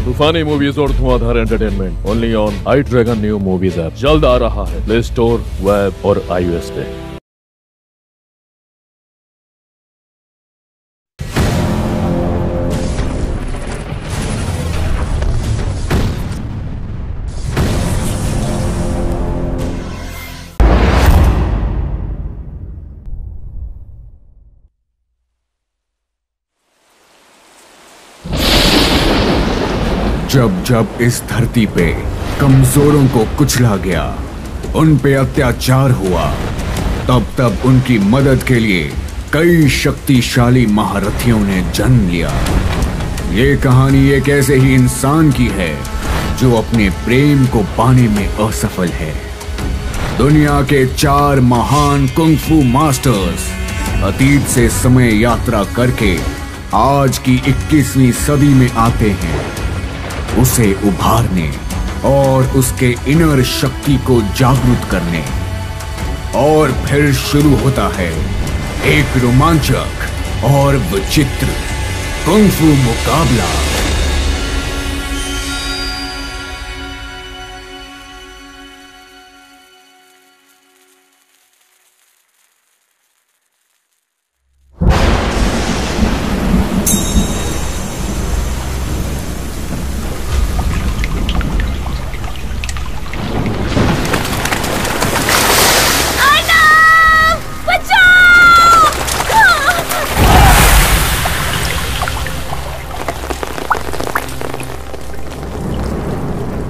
तूफानी मूवीज और धुआंधार entertainment only on I dragon new movies app जल्द आ रहा है प्ले स्टोर, वेब और iOS पे। जब जब इस धरती पे कमजोरों को कुचला गया, उन पे अत्याचार हुआ, तब तब उनकी मदद के लिए कई शक्तिशाली महारथियों ने जन्म लिया। ये कहानी एक ऐसे ही इंसान की है जो अपने प्रेम को पाने में असफल है। दुनिया के 4 महान कुंग-फू मास्टर्स अतीत से समय यात्रा करके आज की 21वीं सदी में आते हैं, उसे उभारने और उसके इनर शक्ति को जागृत करने। और फिर शुरू होता है एक रोमांचक और विचित्र कुंग-फू मुकाबला।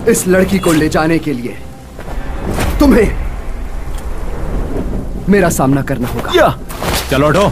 इस लड़की को ले जाने के लिए तुम्हें मेरा सामना करना होगा। चलो उठो।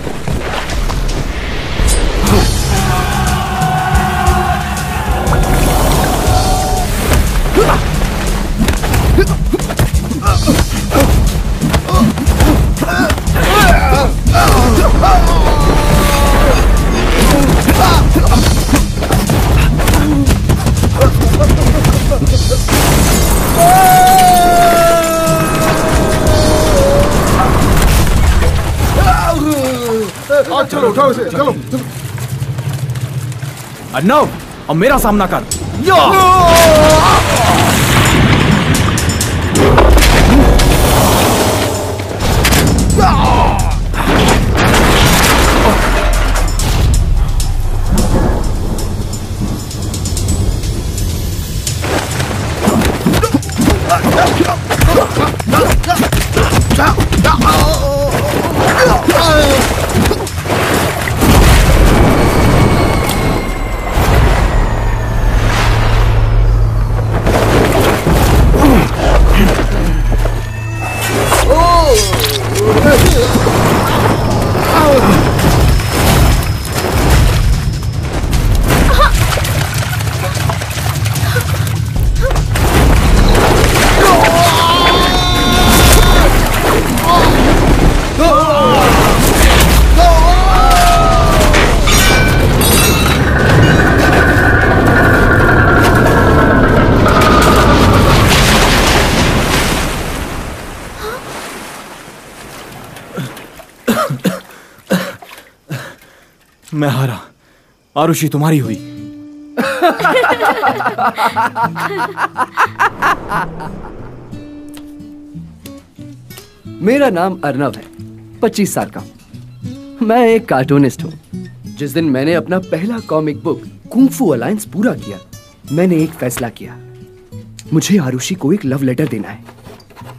चलो उठाओ इसे, चलो। अर्नव, अब मेरा सामना कर। मैं हारा, आरुषि तुम्हारी हुई। मेरा नाम अर्नव है, 25 साल का। मैं एक कार्टूनिस्ट हूँ। जिस दिन मैंने अपना पहला कॉमिक बुक कुंग-फू अलायंस पूरा किया, मैंने एक फैसला किया। मुझे आरुषि को एक लव लेटर देना है,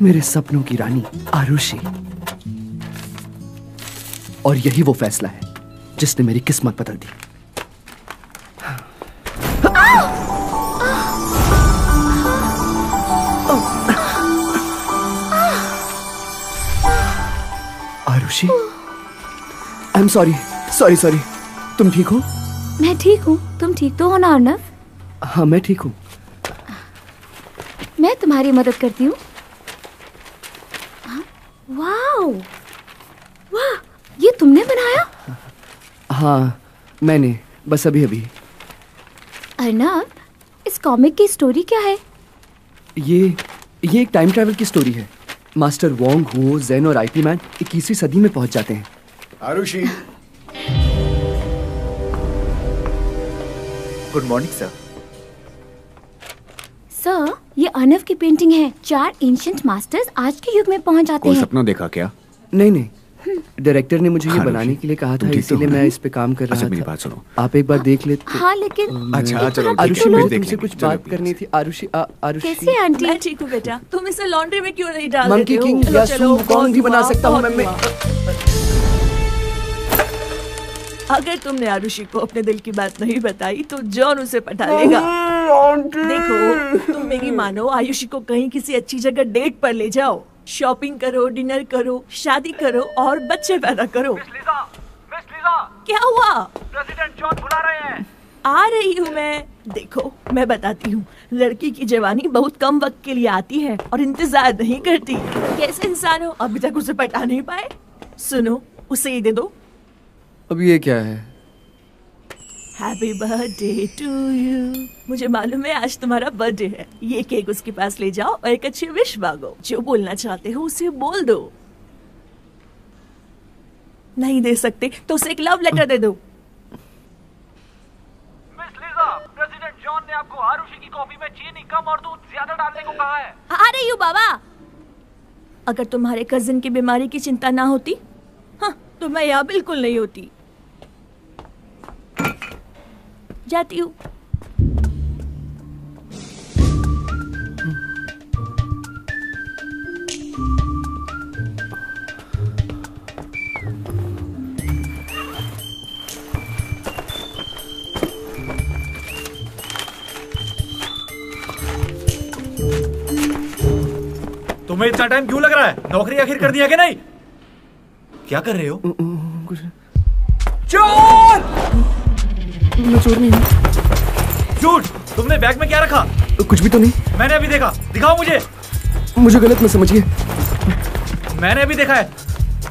मेरे सपनों की रानी आरुषि। और यही वो फैसला है जिसने मेरी किस्मत बदल दी। Arushi, I am sorry. तुम ठीक हो? मैं ठीक हूँ, तुम ठीक तो हो ना अर्नव? हाँ, मैं ठीक हूँ। मैं तुम्हारी मदद करती हूँ। वाह, ये तुमने बनाया? हाँ, मैंने बस अभी। अर्नव, इस कॉमिक की स्टोरी क्या है? ये एक टाइम ट्रैवल की स्टोरी है। मास्टर वोंग, हुओ, ज़ेन और आईटी मैन 21वीं सदी में पहुंच जाते हैं। Arushi, good morning sir. ये अर्नव की पेंटिंग है। 4 एंशिएंट मास्टर्स आज के युग में पहुंच जाते कोई हैं। सपना देखा क्या? नहीं, डायरेक्टर ने मुझे ये आरुषि, बनाने के लिए कहा था, तुम ठीक तो इसीलिए हो? मैं इस पे काम कर अच्छा रहा मेरी था। बात सुनो। आप एक बार देख ले तो। हाँ लेकिन अच्छा चलो आरुषि, फिर मुझे देख तुमसे लेंगे। कुछ चलो, बात please। करनी थी। आरुषि आरुषि कैसे आंटी? मैं ठीक हूँ बेटा, तुम इसे लॉन्ड्री में क्यों नहीं डाल मंकी देते हो? किंग चलो, या चलो, सुकॉन भी बना बहुत सकता हूँ हुआ, मैं। बहुत हुआ। अगर तुमने आरुषि को अपने दिल की बात नहीं बताई तो जॉन उसे पटा लेगा। देखो, तुम मेरी मानो, आयुषी को कहीं किसी अच्छी जगह डेट पर ले जाओ, शॉपिंग करो, डिनर करो, शादी करो और बच्चे पैदा करो। मिस लीजा, क्या हुआ? प्रेसिडेंट जॉन बुला रहे हैं। आ रही हूँ मैं। देखो, मैं बताती हूँ, लड़की की जवानी बहुत कम वक्त के लिए आती है और इंतजार नहीं करती। कैसे इंसान हो, अभी तक उसे पटा नहीं पाए? सुनो, उसे ये दे दो। अब ये क्या है? Happy birthday to you. मुझे मालूम है आज तुम्हारा बर्थडे है। ये केक उसके पास ले जाओ और एक अच्छी विश मांगो। जो बोलना चाहते हो उसे बोल दो। नहीं दे सकते तो उसे एक लव लेटर दे दो। मिस लीजा, प्रेसिडेंट जॉन ने आपको आरुषि की कॉफी में चीनी कम और दूध ज्यादा डालने को कहा है। आ रही हूँ बाबा। अगर तुम्हारे कजिन की बीमारी की चिंता ना होती, हाँ, तो मैं यहाँ बिल्कुल नहीं होती। जाती हूँ। तुम्हें इतना टाइम क्यों लग रहा है? नौकरी आखिर कर दिया कि नहीं? क्या कर रहे हो? चोर! मैं चोर नहीं हूँ। झूठ! तुमने बैग में क्या रखा? कुछ भी तो नहीं। मैंने अभी देखा। दिखाओ मुझे। मुझे गलत मत समझिए। मैंने अभी देखा है।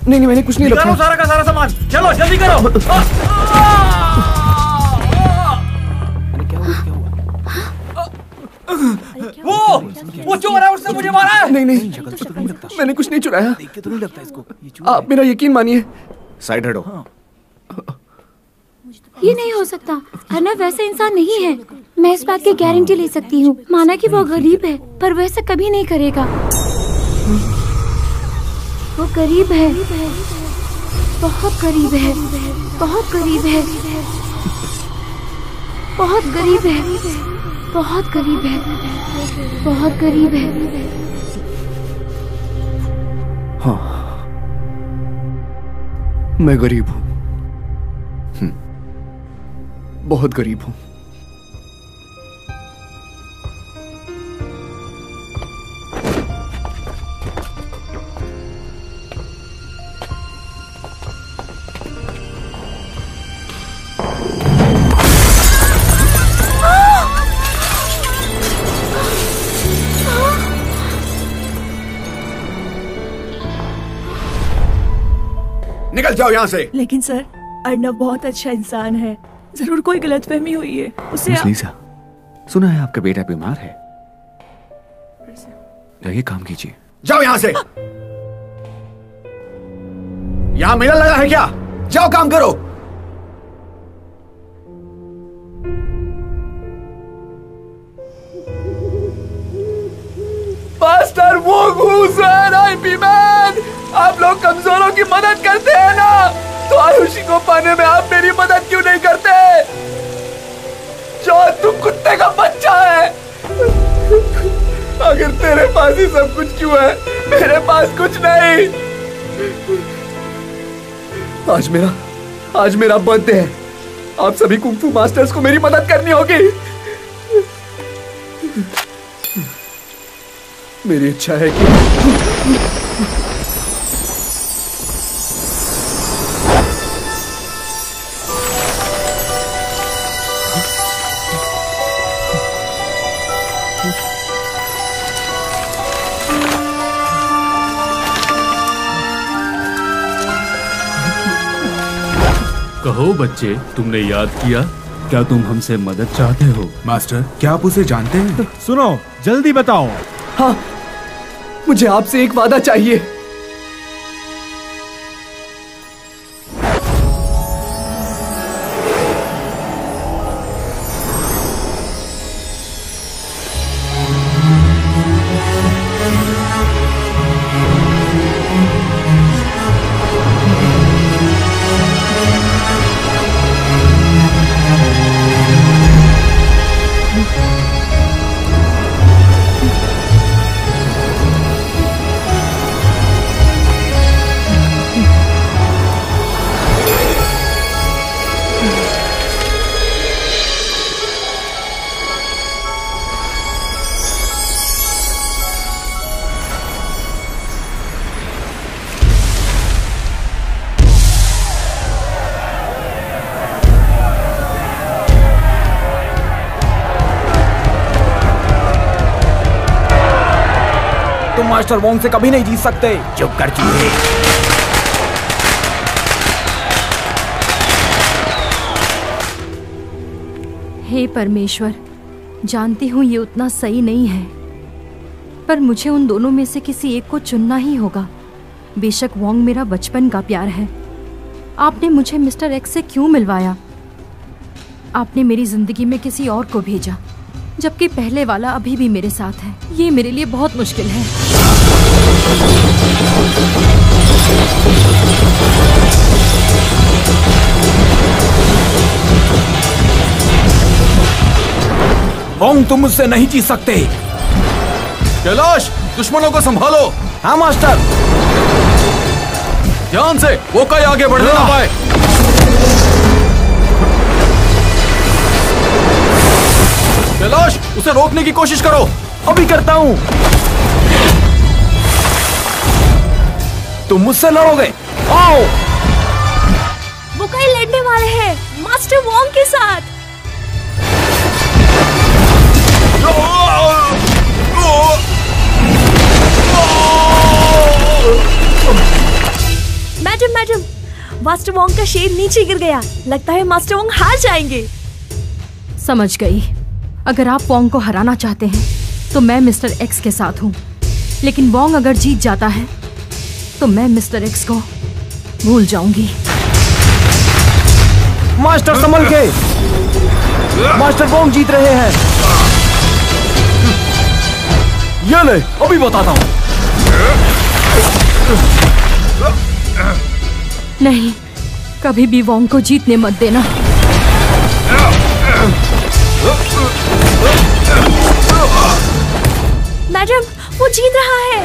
नहीं, मैंने कुछ नहीं निकालो रखा। सारा का सारा सामान। चलो जल्दी करो। वो चोर है, उसने मुझे मारा है। नहीं, मैंने कुछ नहीं चुराया। आप मेरा यकीन मानिए। साइड हटो। ये नहीं हो सकता। अर्नव वैसा इंसान नहीं है। मैं इस बात की गारंटी ले सकती हूँ। माना कि वो गरीब है, पर वैसा कभी नहीं करेगा। वो गरीब है, बहुत गरीब है, बहुत गरीब है, बहुत गरीब है, बहुत गरीब है, बहुत गरीब है। हाँ, मैं गरीब हूँ। बहुत गरीब हूँ। निकल जाओ यहाँ से। लेकिन सर, अर्नव बहुत अच्छा इंसान है। जरूर कोई गलतफहमी हुई है उसे। मिस लीजा, सुना है आपका बेटा बीमार है। जाइए काम कीजिए। जाओ यहाँ से। यहाँ मेला लगा है क्या? जाओ काम करो। मास्टर, वो घूस है आईपी मैन। आप लोग कमजोरों की मदद करते हैं ना, तो आयुषी को पाने में आप मेरी मदद क्यों नहीं करते? जो तुम कुत्ते का बच्चा है। अगर तेरे पास ही सब कुछ क्यों है, मेरे पास कुछ नहीं। आज मेरा बर्थडे है। आप सभी कुंफू मास्टर्स को मेरी मदद करनी होगी। मेरी इच्छा है कि कहो बच्चे, तुमने याद किया? क्या तुम हमसे मदद चाहते हो? मास्टर, क्या आप उसे जानते हैं? सुनो, जल्दी बताओ। हाँ, मुझे आपसे एक वादा चाहिए। मास्टर वोंग से कभी नहीं जीत सकते। चुप कर चूहे। हे परमेश्वर, जानती हूँ ये उतना सही नहीं है, पर मुझे उन दोनों में से किसी एक को चुनना ही होगा। बेशक वोंग मेरा बचपन का प्यार है। आपने मुझे मिस्टर एक्स से क्यों मिलवाया? आपने मेरी जिंदगी में किसी और को भेजा, जबकि पहले वाला अभी भी मेरे साथ है। ये मेरे लिए बहुत मुश्किल है। वोंग, तुम मुझसे नहीं जीत सकते। कैलाश, दुश्मनों को संभालो। हाँ मास्टर। ध्यान से, वो कहीं आगे बढ़ने ना पाए। कैलाश, उसे रोकने की कोशिश करो। अभी करता हूँ। तुम मुझसे लड़ोगे। आओ। वो कहीं लड़ने वाले हैं मास्टर वोंग के साथ। मैडम, मास्टर वोंग का शेर नीचे गिर गया। लगता है मास्टर वोंग हार जाएंगे। समझ गई। अगर आप वोंग को हराना चाहते हैं तो मैं मिस्टर एक्स के साथ हूँ, लेकिन वोंग अगर जीत जाता है तो मैं मिस्टर एक्स को भूल जाऊंगी। मास्टर संभल के। मास्टर वोंग जीत रहे हैं। ये ले, अभी बताता हूँ। नहीं, कभी भी वोंग को जीतने मत देना। मैडम, वो जीत रहा है।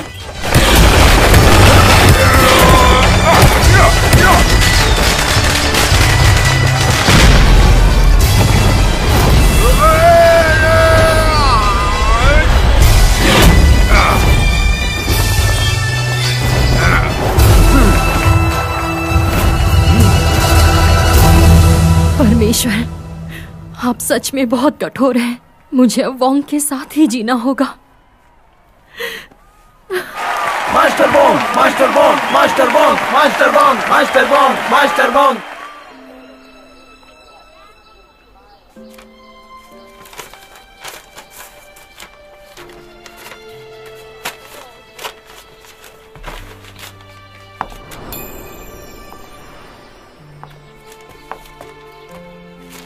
परमेश्वर, आप सच में बहुत कठोर हैं। मुझे अब वोंग के साथ ही जीना होगा। Master Wong, master Wong, master Wong, master Wong, master Wong, master Wong.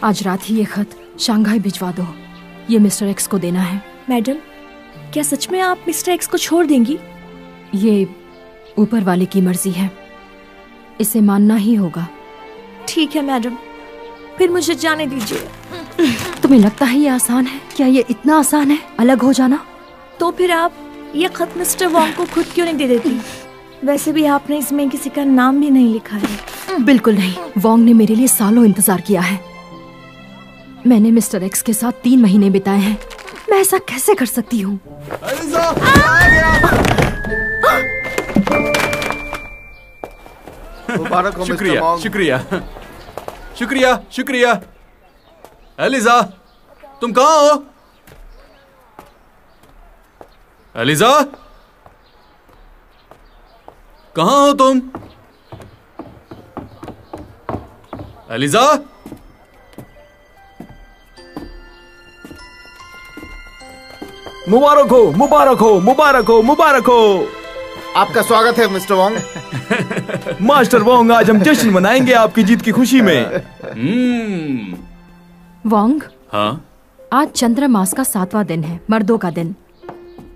आज रात ही ये खत शंघाई भिजवा दो। ये मिस्टर एक्स को देना है। मैडम, क्या सच में आप मिस्टर एक्स को छोड़ देंगी? ये ऊपर वाले की मर्जी है, इसे मानना ही होगा। ठीक है मैडम, फिर मुझे जाने दीजिए। तुम्हें लगता है ये आसान है? क्या ये इतना आसान है अलग हो जाना? तो फिर आप ये खत मिस्टर वोंग को खुद क्यों नहीं दे देती? वैसे भी आपने इसमें किसी का नाम भी नहीं लिखा है। बिल्कुल नहीं। वोंग ने मेरे लिए सालों इंतजार किया है। मैंने मिस्टर एक्स के साथ 3 महीने बिताए हैं। मैं ऐसा कैसे कर सकती हूँ? मुबारक हो शुक्रिया, मिस्टर वोंग। शुक्रिया, शुक्रिया, शुक्रिया। एलिजा, तुम कहाँ हो? एलिजा, कहाँ हो तुम? एलिजा, मुबारक हो, मुबारक हो, मुबारक हो, मुबारक हो। आपका स्वागत है मिस्टर वोंग। मास्टर वोंग, आज हम जश्न मनाएंगे आपकी जीत की खुशी में। वोंग, हाँ? आज चंद्र मास का 7वां दिन है, मर्दों का दिन।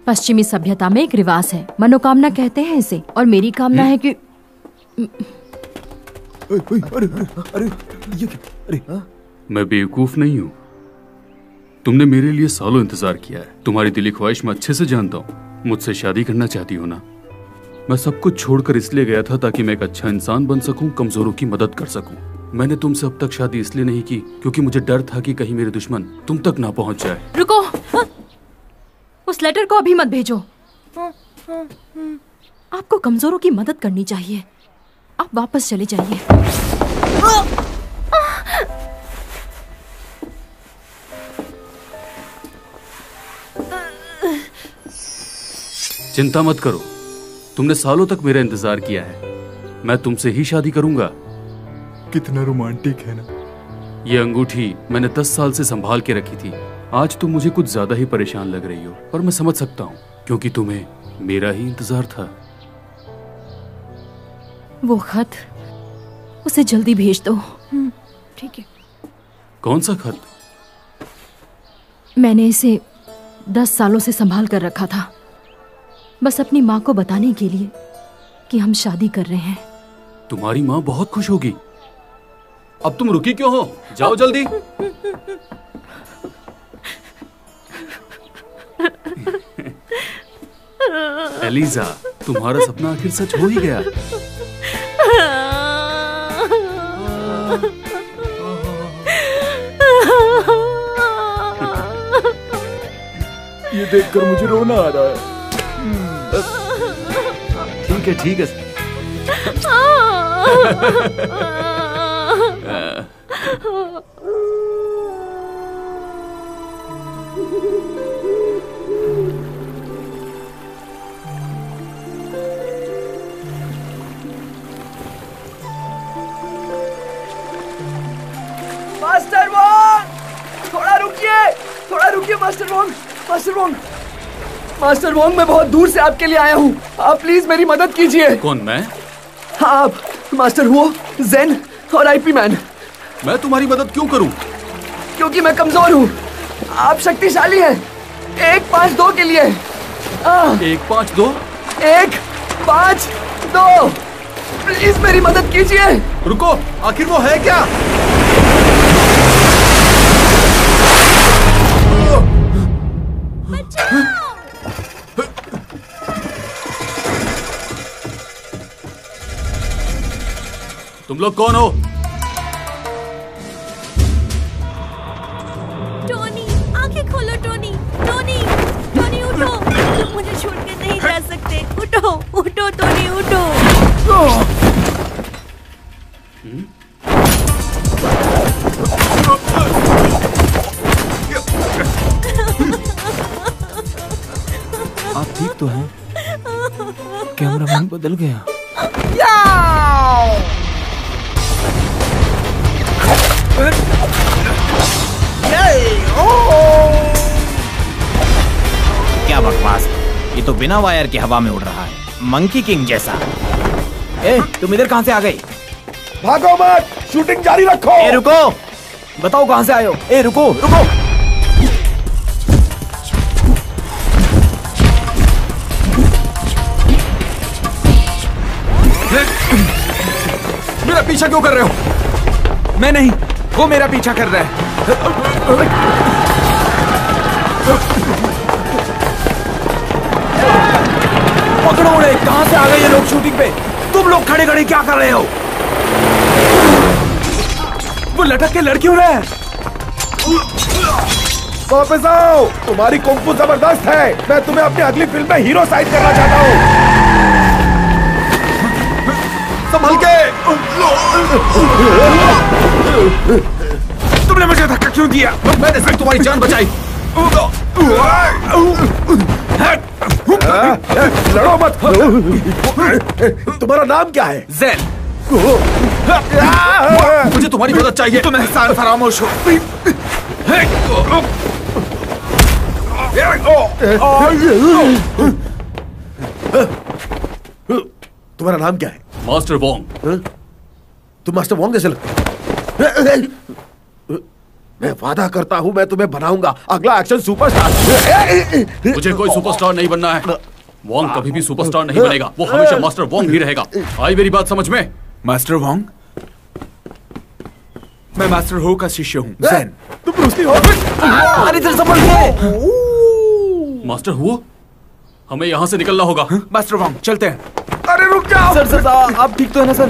पश्चिमी सभ्यता में एक रिवाज है, मनोकामना कहते हैं इसे, और मेरी कामना है कि मैं बेवकूफ नहीं हूँ। तुमने मेरे लिए सालों इंतजार किया है। तुम्हारी दिली ख्वाहिश मैं अच्छे से जानता हूँ। मुझसे शादी करना चाहती हो ना? मैं सब कुछ छोड़कर इसलिए गया था ताकि मैं एक अच्छा इंसान बन सकूं, कमजोरों की मदद कर सकूं। मैंने तुमसे अब तक शादी इसलिए नहीं की क्योंकि मुझे डर था कि कहीं मेरे दुश्मन तुम तक ना पहुंच जाए। रुको, उस लेटर को अभी मत भेजो। आपको कमजोरों की मदद करनी चाहिए। आप वापस चले जाइए। चिंता मत करो, तुमने सालों तक मेरा इंतजार किया है। मैं तुमसे ही शादी करूंगा। कितना रोमांटिक है ना। ये अंगूठी मैंने 10 साल से संभाल के रखी थी। आज तुम मुझे कुछ ज्यादा ही परेशान लग रही हो, पर मैं समझ सकता हूँ क्योंकि तुम्हें मेरा ही इंतजार था। वो खत उसे जल्दी भेज दो। ठीक है। कौन सा खत? मैंने इसे 10 सालों से संभाल कर रखा था, बस अपनी माँ को बताने के लिए कि हम शादी कर रहे हैं। तुम्हारी माँ बहुत खुश होगी। अब तुम रुकी क्यों हो? जाओ जल्दी। एलिजा, तुम्हारा सपना आखिर सच हो ही गया। ये देखकर मुझे रोना आ रहा है। ठीक है, ठीक है। मास्टर वोंग, थोड़ा रुकिए master Wong. Master Wong, master Wong, मैं बहुत दूर से आपके लिए आया हूँ। आप प्लीज मेरी मदद कीजिए। कौन, मैं? हाँ आप, मास्टर हुओ, जेन और आईपी मैन। मैं तुम्हारी मदद क्यों करूं? क्योंकि मैं कमजोर हूँ, आप शक्तिशाली हैं। 1-5-2 के लिए। 1-5-2? 1-5-2, प्लीज मेरी मदद कीजिए। रुको, आखिर वो है क्या? तुम लोग कौन हो? टोनी, आंखें खोलो टोनी। टोनी, टोनी उठो, तुम मुझे छोड़ के नहीं जा सकते। उठो, उठो टोनी, उठो। आप ठीक तो हैं? कैमरामैन बदल गया। क्या बकवास, ये तो बिना वायर के हवा में उड़ रहा है, मंकी किंग जैसा। ए, तुम इधर कहां से आ गई? भागो मत, शूटिंग जारी रखो। ए रुको, बताओ कहां से आए हो? ए रुको रुको। मेरा पीछा क्यों कर रहे हो? मैं नहीं, वो मेरा पीछा कर रहा है। पकड़ो उन्हें। कहां से आ गए ये लोग शूटिंग पे? तुम लोग खड़े खड़े क्या कर रहे हो? वो लटक के लड़ क्यों रहे हैं? वापस आओ, तुम्हारी कुंफू जबरदस्त है। मैं तुम्हें अपनी अगली फिल्म में हीरो साइन करना चाहता हूँ। संभल के। तुमने मुझे धक्का क्यों दिया? मैंने सिर्फ तुम्हारी जान बचाई। लड़ो मत। तुम्हारा नाम क्या है? ज़ेन। मुझे तुम्हारी मदद चाहिए। तुम एहसान फरामोश हो। तुम्हारा नाम क्या है? Master Wong. तुम मास्टर वोंग कैसे लगते? मैं वादा करता हूं मैं तुम्हें बनाऊंगा अगला एक्शन सुपरस्टार। मुझे कोई सुपरस्टार नहीं बनना है। वोंग कभी भी सुपरस्टार नहीं बनेगा, वो हमेशा मास्टर वोंग ही रहेगा। आई मेरी बात समझ में? मास्टर वोंग, मैं मास्टर हो का शिष्य हूँ। ज़ेन, तुम ब्रूस ली हो? अरे इधर संभल के। मास्टर हुओ, हमें यहाँ से निकलना होगा। मास्टर वोंग, चलते हैं। अरे रुक जाओ। सर आप ठीक तो है ना सर?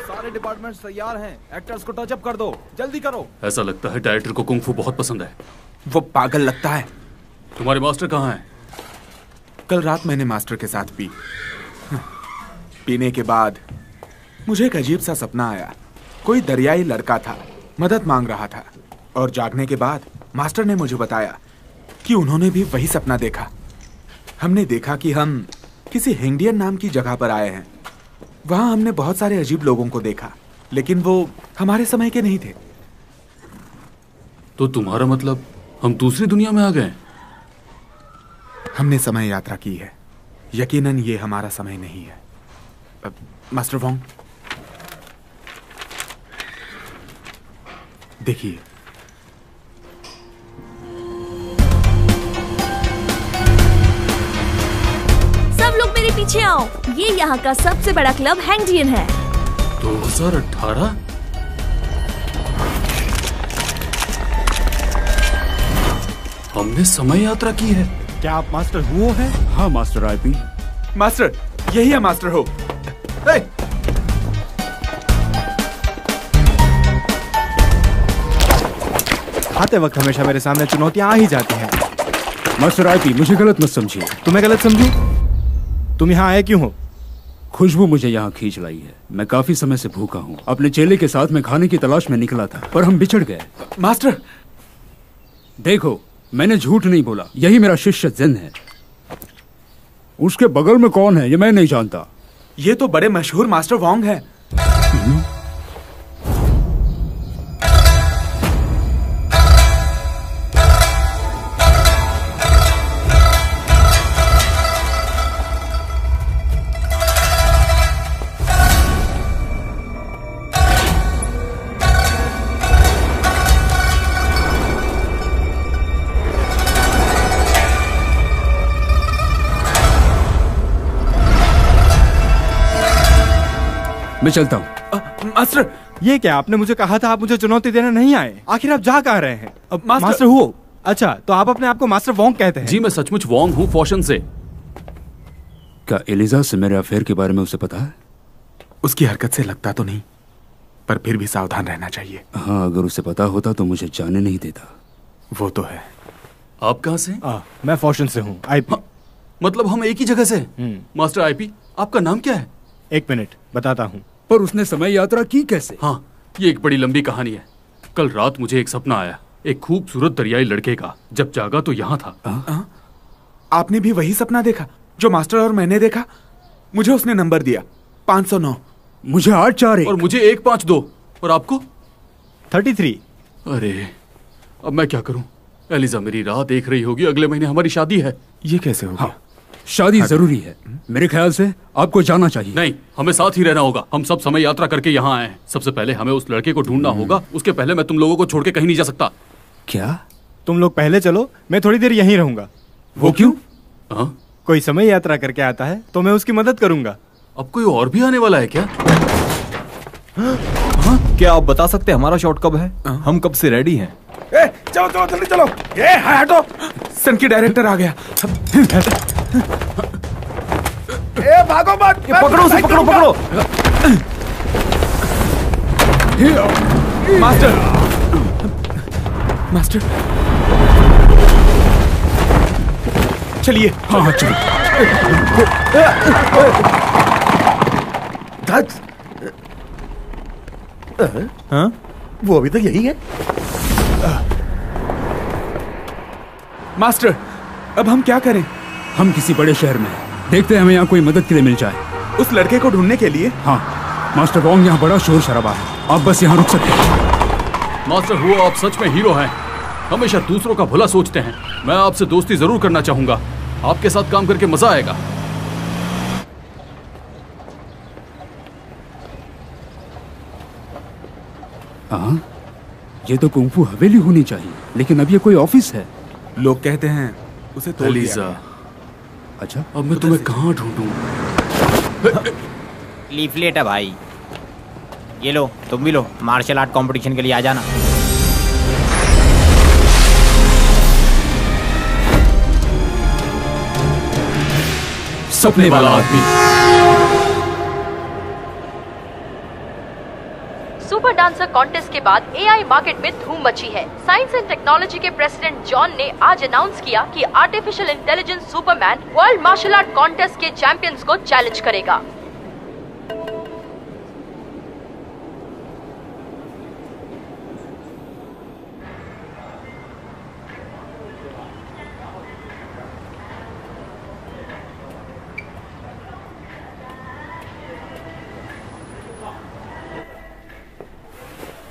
सारे डिपार्टमेंट्स तैयार हैं, एक्टर्स को टच अप कर दो, जल्दी करो। ऐसा लगता है डायरेक्टर को कुंग फू बहुत पसंद है। वो पागल लगता है। तुम्हारे मास्टर कहाँ हैं? कल रात मैंने मास्टर के साथ पी। पीने के बाद मुझे एक अजीब सा सपना आया। कोई दरियाई लड़का था, मदद मांग रहा था। और जागने के बाद मास्टर ने मुझे बताया कि उन्होंने भी वही सपना देखा। हमने देखा कि हम किसी हिंडियन नाम की जगह पर आए हैं। वहां हमने बहुत सारे अजीब लोगों को देखा, लेकिन वो हमारे समय के नहीं थे। तो तुम्हारा मतलब हम दूसरी दुनिया में आ गए? हमने समय यात्रा की है। यकीनन ये हमारा समय नहीं है। मास्टर वोंग, देखिए। सब लोग मेरे पीछे आओ। ये यहाँ का सबसे बड़ा क्लब हैंगडियन है। 2018? हमने समय यात्रा की है। क्या आप मास्टर हुओ हैं? हाँ मास्टर आईपी। मास्टर, यही है मास्टर हो। आते वक्त हमेशा मेरे सामने चुनौतियां आ ही जाती हैं। मास्टर आईपी, मुझे गलत मत समझिए। तुम्हें गलत समझूं? तुम यहाँ आए क्यों हो? खुशबू मुझे यहाँ खींच लाई है। मैं काफी समय से भूखा हूँ। अपने चेले के साथ मैं खाने की तलाश में निकला था, पर हम बिछड़ गए। मास्टर, देखो, मैंने झूठ नहीं बोला। यही मेरा शिष्य जिन है। उसके बगल में कौन है ये मैं नहीं जानता। ये तो बड़े मशहूर मास्टर वोंग है। मैं चलता हूँ। मास्टर, ये क्या? आपने मुझे कहा था आप मुझे चुनौती देने नहीं आए। आखिर आप जा कहाँ रहे हैं? मास्टर हुओ। अच्छा, तो आप अपने आप को मास्टर वोंग कहते हैं? जी, मैं सचमुच वोंग हूँ, फौशन से। क्या एलिजा से मेरे अफेयर के बारे में उसे पता है? उसकी हरकत से लगता तो नहीं, पर फिर भी सावधान रहना चाहिए। हाँ, अगर उसे पता होता तो मुझे जाने नहीं देता। वो तो है। आप कहाँ से? मैं फौशन से हूँ, आईपी। मतलब हम एक ही जगह से? मास्टर आईपी, आपका नाम क्या है? एक मिनट बताता हूँ। पर उसने समय यात्रा की कैसे? हाँ, ये एक बड़ी लंबी कहानी है। कल रात मुझे एक सपना आया, एक खूबसूरत दरियाई लड़के का। जब जागा तो यहाँ था। आपने भी वही सपना देखा जो मास्टर और मैंने देखा? मुझे उसने नंबर दिया 509। मुझे 841 और मुझे 152। और आपको? 33। अरे, अब मैं क्या करूं? एलिजा मेरी राह देख रही होगी। अगले महीने हमारी शादी है। ये कैसे होगा? हाँ, शादी जरूरी है। मेरे ख्याल से आपको जाना चाहिए। नहीं, हमें साथ ही रहना होगा। हम सब समय यात्रा करके यहाँ आए हैं। सबसे पहले हमें उस लड़के को ढूंढना होगा। उसके पहले मैं तुम लोगों को छोड़ के कहीं नहीं जा सकता। क्या? तुम लोग पहले चलो, मैं थोड़ी देर यहीं रहूंगा। वो क्यों? कोई समय यात्रा करके आता है तो मैं उसकी मदद करूंगा। अब कोई और भी आने वाला है क्या? क्या आप बता सकते हैं हमारा शॉट कब है? हम कब से रेडी हैं? चलो चलो जल्दी चलो। ये हटो। सन की डायरेक्टर आ गया। भागो मत। पकड़ो उसे, पकड़ो पकड़ो। मास्टर, मास्टर, चलिए। हाँ चलो। हाँ? वो अभी तक यही है। मास्टर, अब हम क्या करें? हम किसी बड़े शहर में हैं। देखते हैं हमें यहाँ कोई मदद के लिए मिल जाए। उस लड़के को ढूंढने के लिए? हाँ, मास्टर वोंग, यहाँ बड़ा शोर शराबा है। आप बस यहाँ रुक सकते हैं। मास्टर हुओ, आप सच में हीरो हैं। हमेशा दूसरों का भला सोचते हैं। मैं आपसे दोस्ती जरूर करना चाहूंगा। आपके साथ काम करके मजा आएगा। हाँ, ये तो कुंफू हवेली होनी चाहिए, लेकिन अब ये कोई ऑफिस है। लोग कहते हैं उसे तोड़ दिया गया। अच्छा, अब मैं तुम्हें कहाँ ढूंढूं? लीफलेट है भाई, ये लो, तुम भी लो। मार्शल आर्ट कंपटीशन के लिए आ जाना। सपने वाला आदमी। सुपर डांसर कॉन्टेस्ट के बाद एआई मार्केट में धूम मची है। साइंस एंड टेक्नोलॉजी के प्रेसिडेंट जॉन ने आज अनाउंस किया कि artificial intelligence superman world martial art contest के चैंपियंस को चैलेंज करेगा।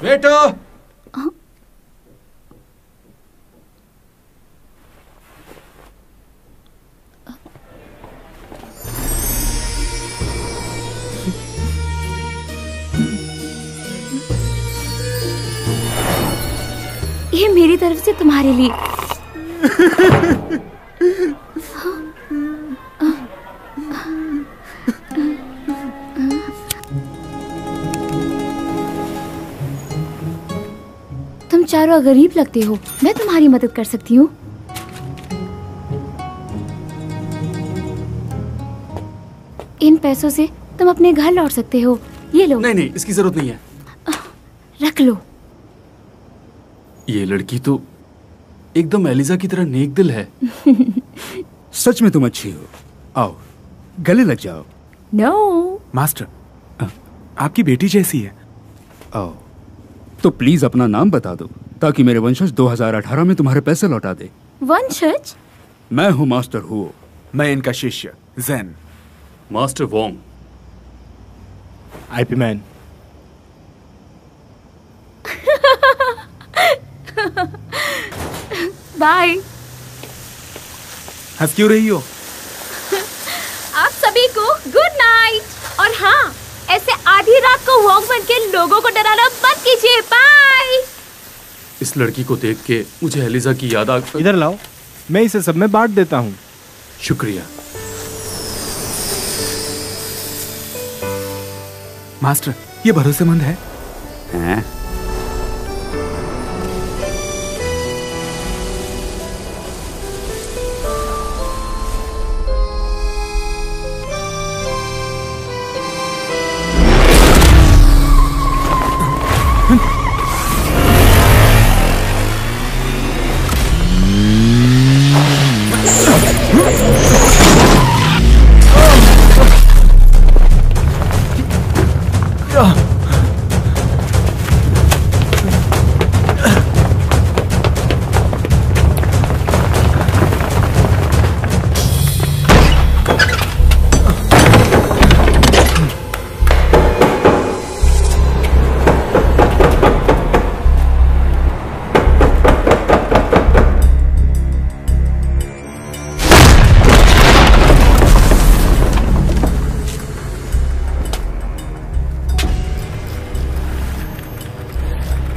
बेटो ये मेरी तरफ से तुम्हारे लिए। तुम चारों गरीब लगते हो, मैं तुम्हारी मदद कर सकती हूँ। इन पैसों से तुम अपने घर लौट सकते हो। ये लो। नहीं नहीं, इसकी जरूरत नहीं है। रख लो। ये लड़की तो एकदम एलिजा की तरह नेक दिल है। सच में तुम अच्छी हो। आओ गले लग जाओ। नो मास्टर, आपकी बेटी जैसी है। आओ तो प्लीज अपना नाम बता दो ताकि मेरे वंशज 2018 में तुम्हारे पैसे लौटा दे। वंशज? मैं हूँ मास्टर हुओ। मैं इनका शिष्य Zen. Master Wong. IP man. Bye. हंस क्यों रही हो? आप सभी को गुड नाइट। और हाँ, ऐसे आधी रात को वॉक बन के लोगों को डराना बंद कीजिए। बाय। इस लड़की को देख के मुझे एलिजा की याद आ। इधर लाओ, मैं इसे सब में बांट देता हूँ। शुक्रिया मास्टर, ये भरोसेमंद है? हैं?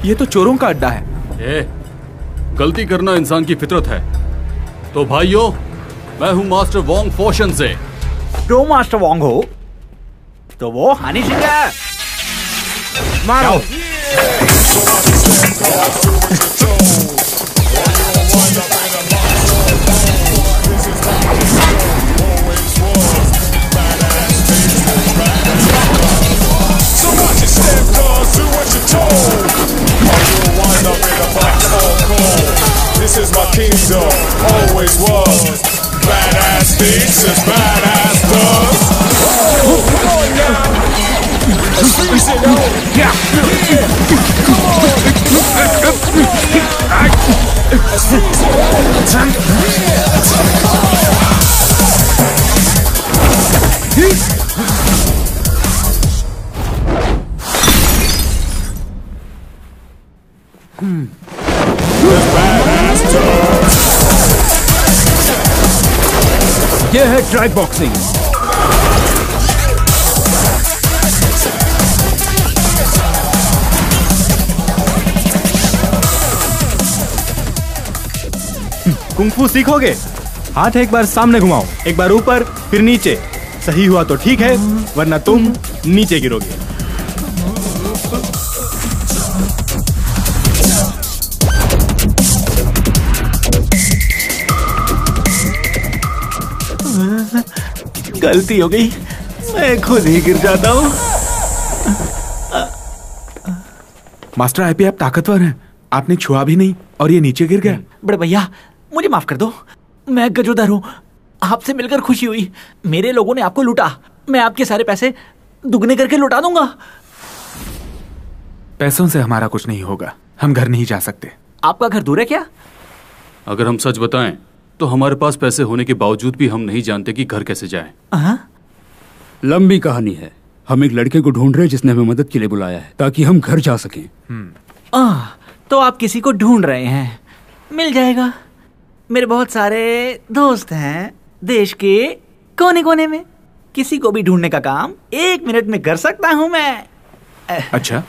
ये तो चोरों का अड्डा है। गलती करना इंसान की फितरत है। तो भाइयों, मैं हूं मास्टर वोंग फोशन से। जो मास्टर वोंग हो तो वो हनी सिंह है। मारो। This is my kingdom, always was. Badass beats as badass does. Oh, come on now. Let's freeze it out. Yeah. Come on. Let's freeze it ये है ट्राई बॉक्सिंग। कुंफू सीखोगे? हाथ एक बार सामने घुमाओ, एक बार ऊपर फिर नीचे। सही हुआ तो ठीक है, वरना तुम नीचे गिरोगे। गलती हो गई, मैं खुद ही गिर जाता हूँ। मास्टर आईपी, आप ताकतवर हैं। आपने छुआ भी नहीं और ये नीचे गिर गया। बड़े भैया, मुझे माफ कर दो, मैं गजोदर हूँ। आपसे मिलकर खुशी हुई। मेरे लोगों ने आपको लूटा, मैं आपके सारे पैसे दुगने करके लौटा दूंगा। पैसों से हमारा कुछ नहीं होगा, हम घर नहीं जा सकते। आपका घर दूर है क्या? अगर हम सच बताएं तो हमारे पास पैसे होने के बावजूद भी हम नहीं जानते कि घर कैसे जाएं। लंबी कहानी है, हम एक लड़के को ढूंढ रहे हैं जिसने हमें मदद के लिए बुलाया है ताकि हम घर जा सकें। तो आप किसी को ढूंढ रहे हैं, मिल जाएगा। मेरे बहुत सारे दोस्त हैं देश के कोने कोने में, किसी को भी ढूंढने का काम 1 मिनट में कर सकता हूं मैं। अच्छा,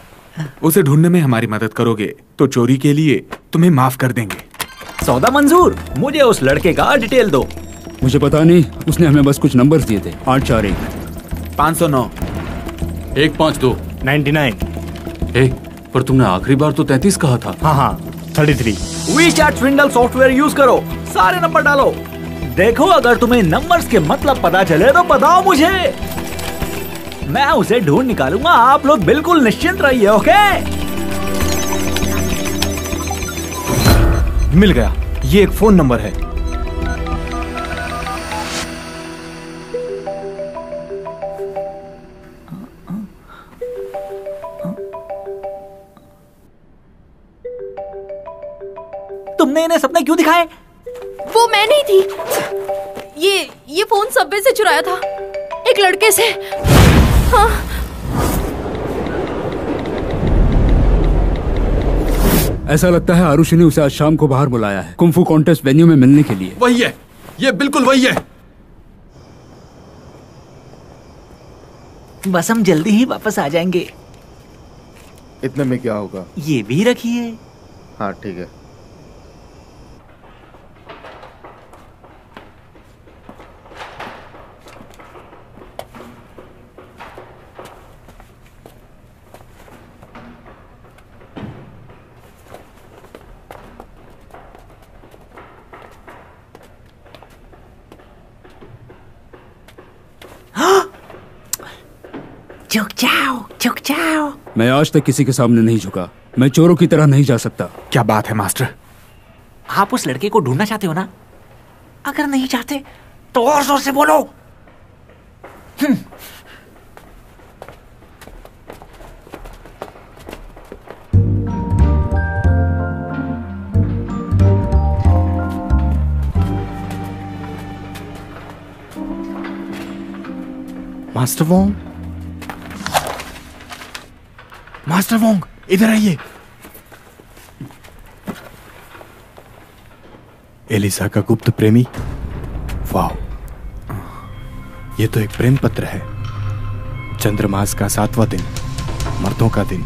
उसे ढूंढने में हमारी मदद करोगे तो चोरी के लिए तुम्हें माफ कर देंगे। सौदा मंजूर। मुझे उस लड़के का डिटेल दो। मुझे पता नहीं, उसने हमें बस कुछ नंबर्स दिए थे। 841 509 152 99। पर तुमने आखिरी बार तो 33 कहा था। हाँ 33। WeChat स्विंडल सॉफ्टवेयर यूज करो, सारे नंबर डालो। देखो अगर तुम्हें नंबर्स के मतलब पता चले तो बताओ मुझे, मैं उसे ढूंढ निकालूंगा। आप लोग बिल्कुल निश्चिंत रहिए। ओके? मिल गया, ये एक फोन नंबर है। तुमने इन्हें सपने क्यों दिखाए? वो मैं नहीं थी। ये फोन सबवे से चुराया था, एक लड़के से। हाँ। ऐसा लगता है आरुषि ने उसे आज शाम को बाहर बुलाया है, कुंफू कॉन्टेस्ट वेन्यू में मिलने के लिए। वही है, ये बिल्कुल वही है। बस हम जल्दी ही वापस आ जाएंगे। इतने में क्या होगा? ये भी रखिए। हाँ ठीक है। झुक जाओ। मैं आज तक किसी के सामने नहीं झुका, मैं चोरों की तरह नहीं जा सकता। क्या बात है मास्टर? आप उस लड़के को ढूंढना चाहते हो ना? अगर नहीं चाहते तो और जोर से बोलो। मास्टर वोंग, मास्टर वोंग, इधर आइए। एलिसा का गुप्त प्रेमी। वाह, ये तो एक प्रेम पत्र है। चंद्रमास का 7वां दिन, मर्दों का दिन।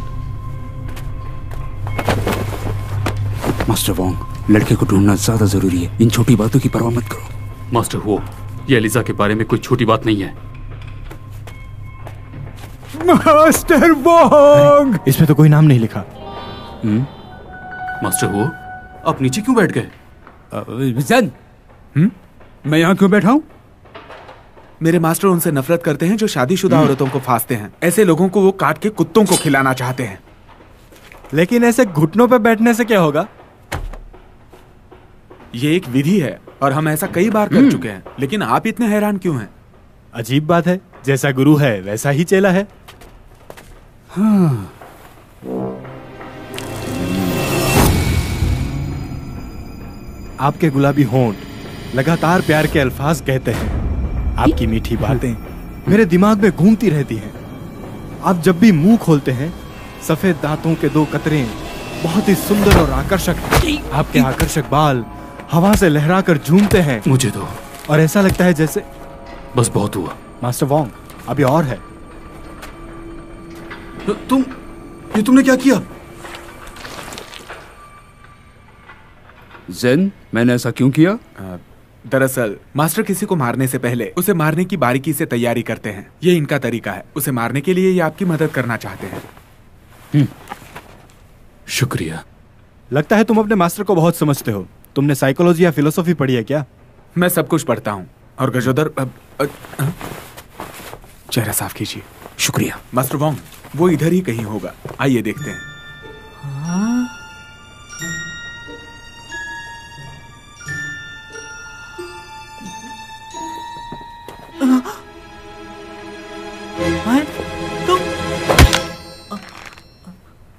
मास्टर वोंग, लड़के को ढूंढना ज्यादा जरूरी है, इन छोटी बातों की परवाह मत करो। मास्टर वो, ये एलिसा के बारे में कोई छोटी बात नहीं है। मास्टर वोंग, इसमें तो कोई नाम नहीं लिखा। मास्टर वो, आप नीचे क्यों बैठ गए? जन, मैं यहाँ क्यों बैठा हूँ? मेरे मास्टर उनसे नफरत करते हैं जो शादीशुदा औरतों को फांसते हैं। ऐसे लोगों को वो काट के कुत्तों को खिलाना चाहते हैं। लेकिन ऐसे घुटनों पे बैठने से क्या होगा? ये एक विधि है और हम ऐसा कई बार कर चुके हैं। लेकिन आप इतने हैरान क्यों हैं? अजीब बात है, जैसा गुरु है वैसा ही चेला है। हाँ। आपके गुलाबी होंठ लगातार प्यार के अल्फाज कहते हैं। आपकी मीठी बातें मेरे दिमाग में घूमती रहती हैं। आप जब भी मुंह खोलते हैं, सफेद दांतों के 2 कतरे बहुत ही सुंदर और आकर्षक हैं। आपके आकर्षक बाल हवा से लहराकर झूमते हैं। मुझे तो और ऐसा लगता है जैसे बस बहुत हुआ। मास्टर वोंग, अभी और है। तुमने क्या किया? जेन, मैंने ऐसा क्यों किया? दरअसल मास्टर किसी को मारने से पहले उसे मारने की बारीकी से तैयारी करते हैं। ये इनका तरीका है। उसे मारने के लिए ये आपकी मदद करना चाहते हैं। शुक्रिया। लगता है तुम अपने मास्टर को बहुत समझते हो। तुमने साइकोलॉजी या फिलोसॉफी पढ़ी है क्या? मैं सब कुछ पढ़ता हूँ। और गजोदर, चेहरा साफ कीजिए। शुक्रिया। मास्टर वोंग, वो इधर ही कहीं होगा। आइए देखते हैं।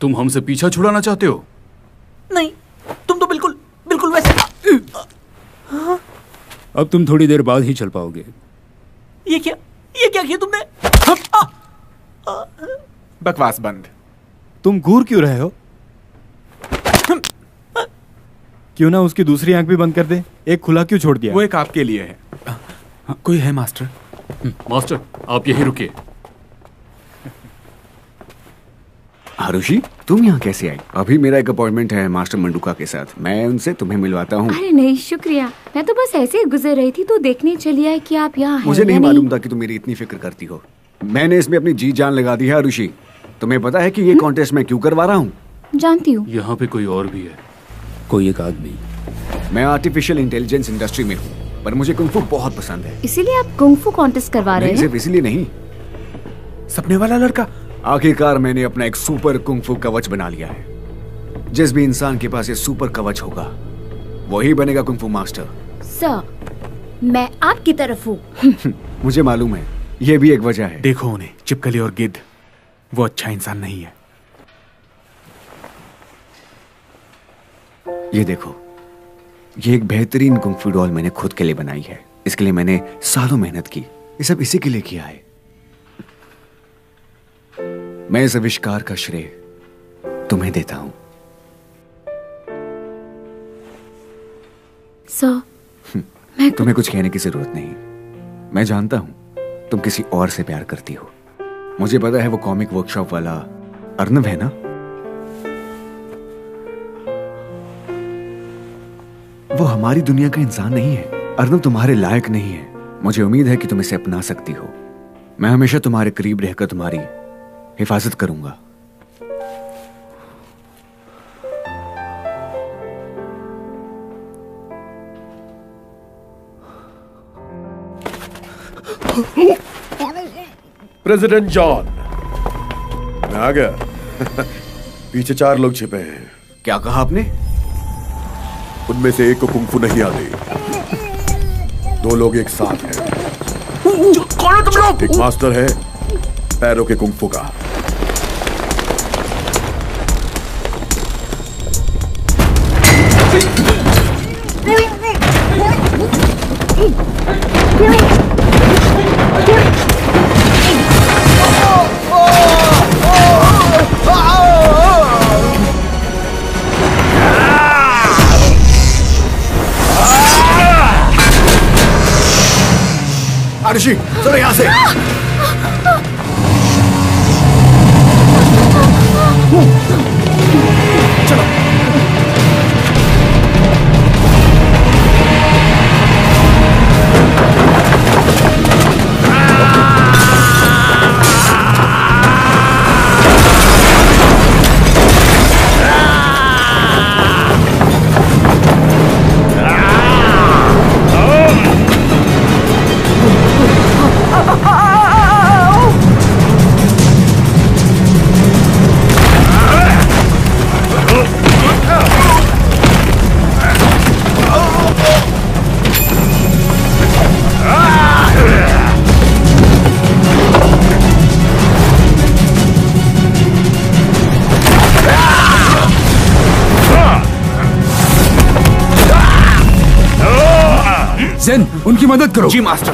तुम हमसे पीछा छुड़ाना चाहते हो? नहीं, तुम तो बिल्कुल वैसे। अब तुम थोड़ी देर बाद ही चल पाओगे। ये क्या किया तुमने? बकवास बंद। तुम घूर क्यों रहे हो? क्यों ना उसकी दूसरी आंख भी बंद कर दे? एक खुला क्यों छोड़ दिया? वो एक आपके लिए है। कोई है मास्टर? मास्टर आप यहीं रुकिए। आरुषि, तुम यहाँ कैसे आई? अभी मेरा एक अपॉइंटमेंट है मास्टर मंडूका के साथ, मैं उनसे तुम्हें मिलवाता हूँ। अरे नहीं शुक्रिया, मैं तो बस ऐसे ही गुजर रही थी तो देखने चली आई कि आप यहाँ हैं। मुझे नहीं मालूम था कि तुम मेरी इतनी फिक्र करती हो। मैंने इसमें अपनी जी जान लगा दी है आरुषि। तुम्हें पता है कि ये कॉन्टेस्ट मैं क्यों करवा रहा हूँ? जानती हूँ। यहाँ पे कोई और भी है। कोई एक आदमी। मैं आर्टिफिशियल इंटेलिजेंस इंडस्ट्री में हूँ, पर मुझे कुंग फू बहुत पसंद है। इसीलिए आप कुंग फू कॉन्टेस्ट करवा रहे हैं? सिर्फ इसलिए नहीं, सपने वाला लड़का। आखिरकार मैंने अपना एक सुपर कुंग फू कवच बना लिया है। जिस भी इंसान के पास ये सुपर कवच होगा वही बनेगा कुंग फू मास्टर। सर, मैं आपकी तरफ हूँ। मुझे मालूम है, ये भी एक वजह है। देखो उन्हें, चिपकली और गिद्ध, वो अच्छा इंसान नहीं है। ये देखो, ये एक बेहतरीन कुंग फू डॉल मैंने खुद के लिए बनाई है। इसके लिए मैंने सालों मेहनत की। ये सब इसी के लिए किया है। मैं इस आविष्कार का श्रेय तुम्हें देता हूं। सर, तुम्हें कुछ कहने की जरूरत नहीं। मैं जानता हूं तुम किसी और से प्यार करती हो। मुझे पता है वो कॉमिक वर्कशॉप वाला अर्नव है ना? वो हमारी दुनिया का इंसान नहीं है। अर्नव तुम्हारे लायक नहीं है। मुझे उम्मीद है कि तुम इसे अपना सकती हो। मैं हमेशा तुम्हारे करीब रहकर तुम्हारी हिफाजत करूंगा। प्रेसिडेंट जॉन, मैं आ गया। पीछे 4 लोग छिपे हैं। क्या कहा आपने? उनमें से एक को कुंग फू नहीं आती। 2 लोग एक साथ हैं। कौन हो तुम लोग? एक मास्टर है पैरों के कुंग फू का। आरुषि, चलो यहां से। चलो। जेन, उनकी मदद करो। जी मास्टर।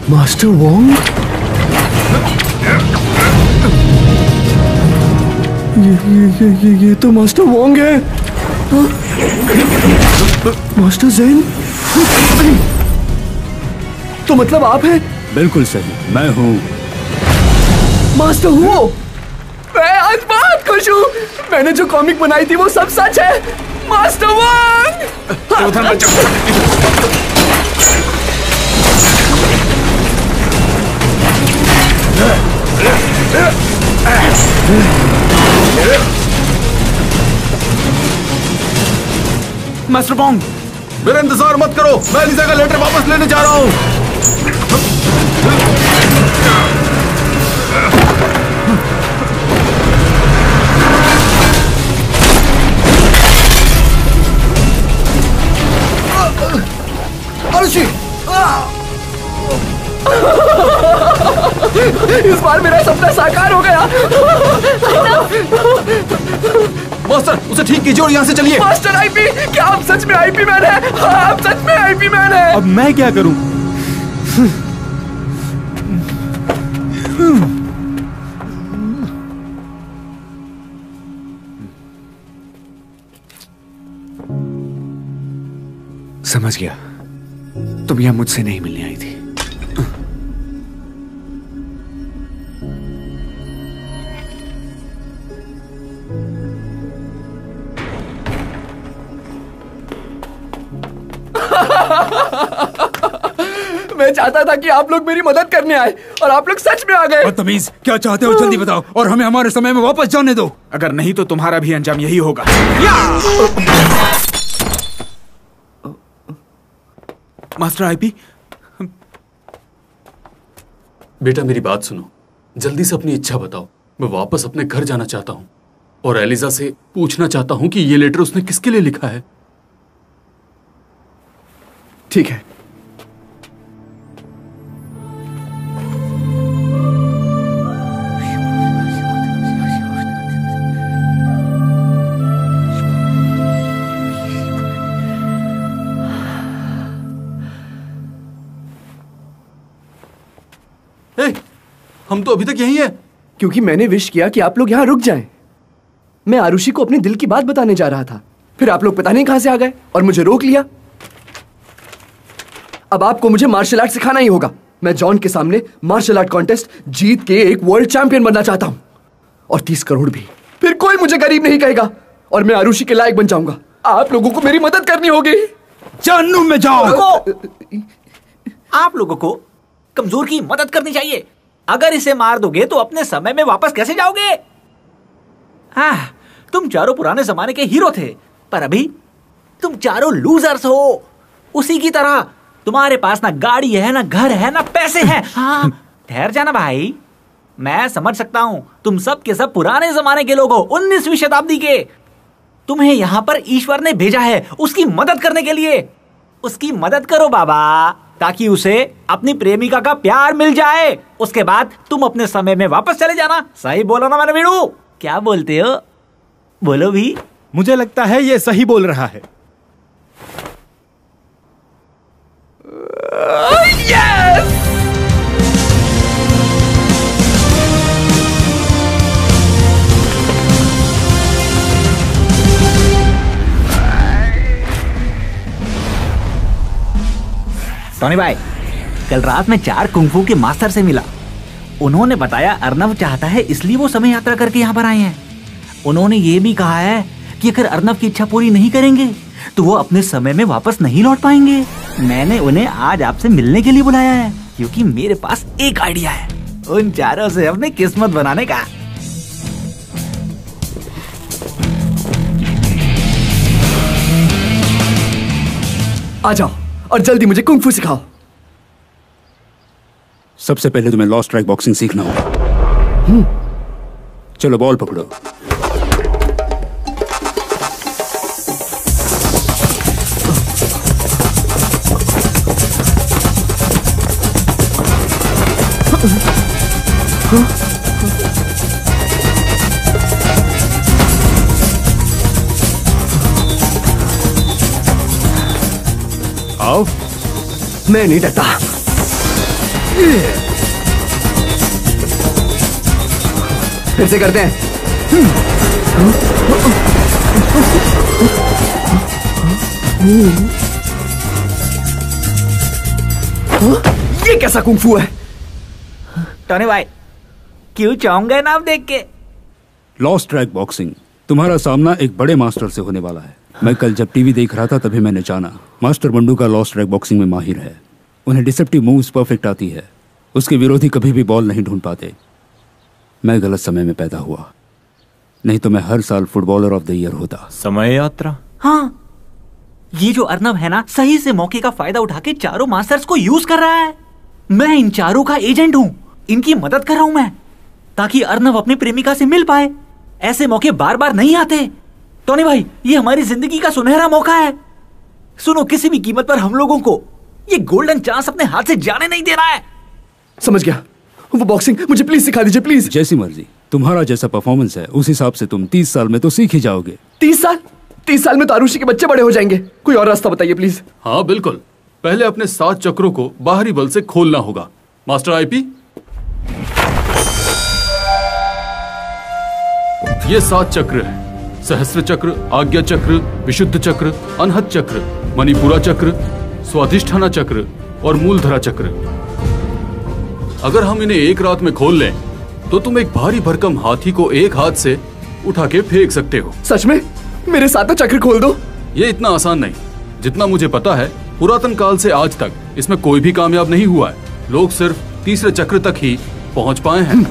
Master Wong? ये तो मास्टर वोंग है। Master Zen? तो मतलब आप हैं? बिल्कुल सही, मैं हूँ। मास्टर हूँ? मैं आज बहुत खुश हूँ। मैंने जो कॉमिक बनाई थी वो सब सच है। Master Wong! उधर मत जाओ। मास्टर बॉन्ग, मेरा इंतजार मत करो, मैं एलिजा का लेटर वापस लेने जा रहा हूँ। आरुषि, इस बार मेरा सपना साकार हो गया। मास्टर, उसे ठीक कीजिए और यहाँ से चलिए। मास्टर आईपी, क्या आप सच में आईपी मैन हैं? हाँ, आप सच में आईपी मैन हैं। अब मैं क्या करूं? समझ गया, तुम यहाँ मुझसे नहीं मिलने आई थी। मैं चाहता था कि आप लोग मेरी मदद करने आए और आप लोग सच में आ गए। बदतमीज, क्या चाहते हो जल्दी बताओ और हमें हमारे समय में वापस जाने दो। अगर नहीं तो तुम्हारा भी अंजाम यही होगा। मास्टर आईपी, बेटा मेरी बात सुनो, जल्दी से अपनी इच्छा बताओ। मैं वापस अपने घर जाना चाहता हूँ और एलिजा से पूछना चाहता हूँ कि ये लेटर उसने किसके लिए लिखा है। ठीक है। हम तो अभी तक यहीं हैं। क्योंकि मैंने विश किया कि आप लोग यहाँ रुक जाएं। मैं आरुषि को अपने दिल की बात बताने जा रहा था, फिर आप लोग पता नहीं कहां से आ गए और मुझे रोक लिया। अब आपको मुझे मार्शल आर्ट सिखाना ही होगा। मैं जॉन के सामने मार्शल आर्ट कॉन्टेस्ट जीत के एक वर्ल्ड चैंपियन बनना चाहता हूं, और 30 करोड़ भी। फिर कोई मुझे गरीब नहीं कहेगा और मैं आरुषि के लायक बन जाऊंगा। आप लोगों को मेरी मदद करनी होगी। जानू में जाओ। आप लोगों को कमजोर की मदद करनी चाहिए। अगर इसे मार दोगे तो अपने समय में वापस कैसे जाओगे? हाँ, तुम चारों पुराने जमाने के हीरो थे, पर अभी तुम चारों लूजर्स हो। उसी की तरह तुम्हारे पास ना गाड़ी है, ना घर है, ना पैसे हैं। हाँ, ठहर जाना भाई, मैं समझ सकता हूं तुम सब के सब पुराने जमाने के लोग हो, 19वीं शताब्दी के। तुम्हें यहाँ पर ईश्वर ने भेजा है उसकी मदद करने के लिए। उसकी मदद करो बाबा, ताकि उसे अपनी प्रेमिका का प्यार मिल जाए। उसके बाद तुम अपने समय में वापस चले जाना। सही बोला ना मैंने वीरू? क्या बोलते हो? बोलो भी। मुझे लगता है ये सही बोल रहा है। Yes! टॉनी भाई, कल रात में 4 कुंफू के मास्टर से मिला। उन्होंने बताया अर्नव चाहता है, इसलिए वो समय यात्रा करके यहाँ पर आए हैं। उन्होंने ये भी कहा है कि अगर अर्नव की इच्छा पूरी नहीं करेंगे तो वो अपने समय में वापस नहीं लौट पाएंगे। मैंने उन्हें आज आपसे मिलने के लिए बुलाया है, क्योंकि मेरे पास एक आइडिया है उन चारों से अपनी किस्मत बनाने का। आ जाओ और जल्दी मुझे कुंग फू सिखाओ। सबसे पहले तुम्हें लॉस्ट ट्रैक बॉक्सिंग सीखना होगा। चलो बॉल पकड़ो। आओ। मैं नहीं डरता। फिर से करते हैं। ये कैसा कुंग फू है? टॉनी भाई, क्यों चौंक गए ना आप देख के? लॉस्ट ट्रैक बॉक्सिंग, तुम्हारा सामना एक बड़े मास्टर से होने वाला है। मैं कल जब टीवी देख रहा था तभी मैंने जाना मास्टर मंडू का लॉस्ट ट्रैक बॉक्सिंग में माहिर है। उन्हें डिसेप्टिव मूव्स परफेक्ट आती है। उसके विरोधी कभी भी बॉल नहीं ढूंढ पाते। मैं गलत समय में पैदा हुआ, नहीं तो मैं हर साल फुटबॉलर ऑफ द ईयर होता। समय यात्रा? हाँ, ये जो अर्नव है ना, सही से मौके का फायदा उठा के चारों मास्टर्स को यूज कर रहा है। मैं इन चारों का एजेंट हूँ, इनकी मदद कर रहा हूँ मैं, ताकि अर्नव अपनी प्रेमिका से मिल पाए। ऐसे मौके बार बार नहीं आते। टोनी भाई, ये हमारी जिंदगी का सुनहरा मौका है। सुनो, किसी भी कीमत पर हम लोगों को ये गोल्डन चांस अपने हाथ से जाने नहीं देना है। समझ गया। वो बॉक्सिंग मुझे प्लीज सिखा दीजिए, प्लीज। जैसी मर्जी, तुम्हारा जैसा परफॉर्मेंस है उस हिसाब से तुम 30 साल में तो सीख ही जाओगे। 30 साल? 30 साल में तो आरुषि के बच्चे बड़े हो जाएंगे। कोई और रास्ता बताइए प्लीज। हाँ बिल्कुल, पहले अपने 7 चक्रों को बाहरी बल से खोलना होगा। मास्टर आईपी, ये 7 चक्र है। सहस्त्र चक्र, आज्ञा चक्र, विशुद्ध चक्र, अनहत चक्र, मणिपुरा चक्र, स्वाधिष्ठाना चक्र और मूलधरा चक्र। अगर हम इन्हें एक रात में खोल लें तो तुम एक भारी भरकम हाथी को एक हाथ से उठा के फेंक सकते हो। सच में? मेरे 7 चक्र खोल दो। ये इतना आसान नहीं। जितना मुझे पता है, पुरातन काल से आज तक इसमें कोई भी कामयाब नहीं हुआ है। लोग सिर्फ तीसरे चक्र तक ही पहुंच पाए हैं।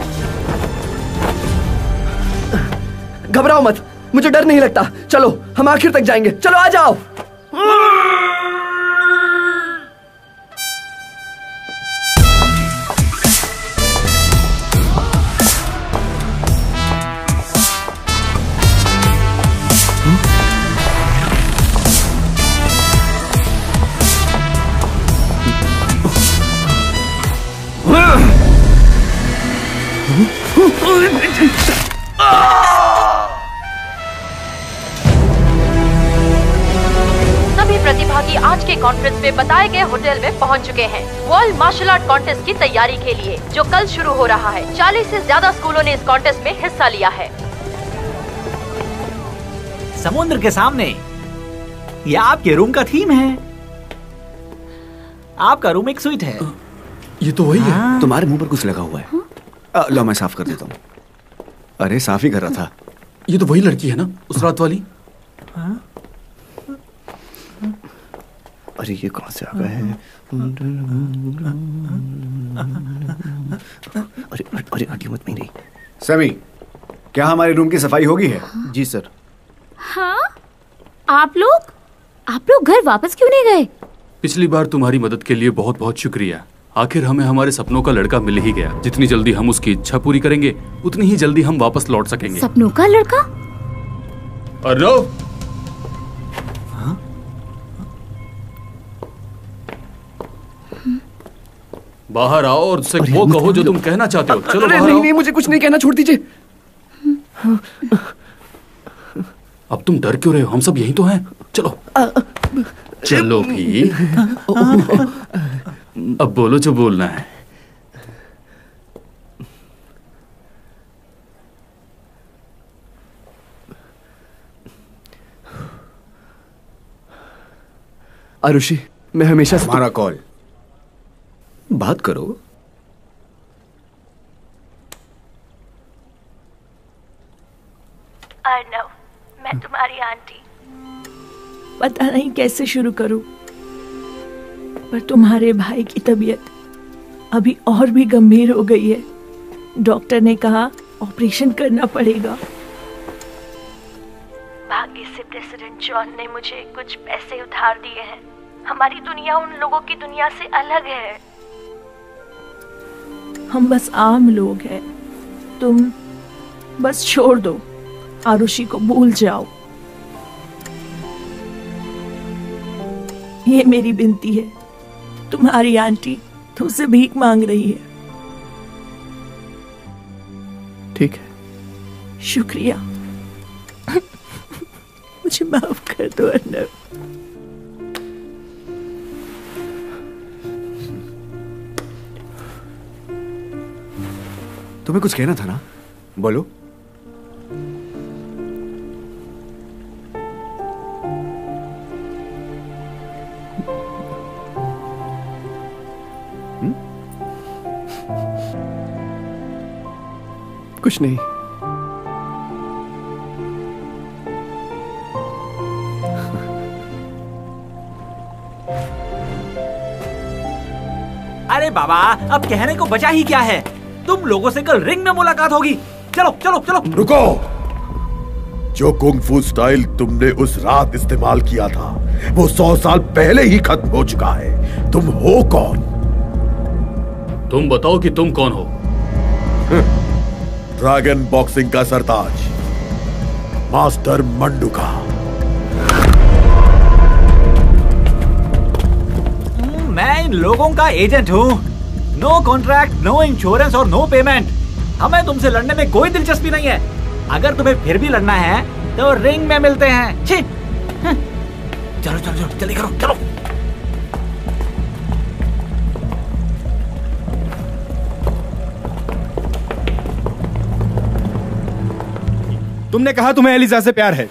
घबराओ मत, मुझे डर नहीं लगता। चलो, हम आखिर तक जाएंगे। चलो आ जाओ। सभी प्रतिभागी आज के कॉन्फ्रेंस में बताए गए होटल में पहुंच चुके हैं वर्ल्ड मार्शल आर्ट कॉन्टेस्ट की तैयारी के लिए, जो कल शुरू हो रहा है। 40 से ज्यादा स्कूलों ने इस कॉन्टेस्ट में हिस्सा लिया है। समुद्र के सामने यह आपके रूम का थीम है। आपका रूम एक स्वीट है। ये तो वही है। तुम्हारे मुंह पर कुछ लगा हुआ है। लो, मैं साफ कर देता हूँ। अरे साफ ही कर रहा था। ये तो वही लड़की है ना, उस रात वाली? अरे ये कहाँ से आ गए हैं? अरे अरे हड्डी मत मेरी। समी, क्या हमारे रूम की सफाई होगी है? जी सर। हाँ, आप लोग घर वापस क्यों नहीं गए? पिछली बार तुम्हारी मदद के लिए बहुत बहुत शुक्रिया। आखिर हमें हमारे सपनों का लड़का मिल ही गया। जितनी जल्दी हम उसकी इच्छा पूरी करेंगे, उतनी ही जल्दी हम वापस लौट सकेंगे। सपनों का लड़का? अर्नव, बाहर आओ और उससे वो कहो जो तुम कहना चाहते हो। चलो बाहर नहीं आओ। नहीं, मुझे कुछ नहीं कहना, छोड़ दीजिए। अब तुम डर क्यों रहे हो? हम सब यही तो हैं। चलो चलो भी। अब बोलो जो बोलना है। आरुषि, मैं हमेशा से तुम्हारा कॉल। बात करो। अर्नव, मैं तुम्हारी आंटी। पता नहीं कैसे शुरू करूं, पर तुम्हारे भाई की तबीयत अभी और भी गंभीर हो गई है। डॉक्टर ने कहा ऑपरेशन करना पड़ेगा। भाग्य से प्रेसिडेंट जॉन ने मुझे कुछ पैसे उधार दिए हैं। हमारी दुनिया उन लोगों की दुनिया से अलग है। हम बस आम लोग हैं। तुम बस छोड़ दो, आरुषि को भूल जाओ। ये मेरी विनती है। तुम्हारी आंटी तुमसे भीख मांग रही है। ठीक है। शुक्रिया। मुझे माफ कर दो अर्नव। तुम्हें कुछ कहना था ना, बोलो। कुछ नहीं। अरे बाबा, अब कहने को बचा ही क्या है। तुम लोगों से कल रिंग में मुलाकात होगी। चलो चलो चलो। रुको। जो कुंग फू स्टाइल तुमने उस रात इस्तेमाल किया था वो 100 साल पहले ही खत्म हो चुका है। तुम हो कौन? तुम बताओ कि तुम कौन हो? ड्रैगन बॉक्सिंग का सरताज मास्टर मंडूका। मैं इन लोगों का एजेंट हूँ। नो कॉन्ट्रैक्ट, नो इंश्योरेंस और नो पेमेंट। हमें तुमसे लड़ने में कोई दिलचस्पी नहीं है। अगर तुम्हें फिर भी लड़ना है तो रिंग में मिलते हैं। छी! चलो चलो चलो जल्दी करो चलो। तुमने कहा तुम्हें एलिजा से प्यार है।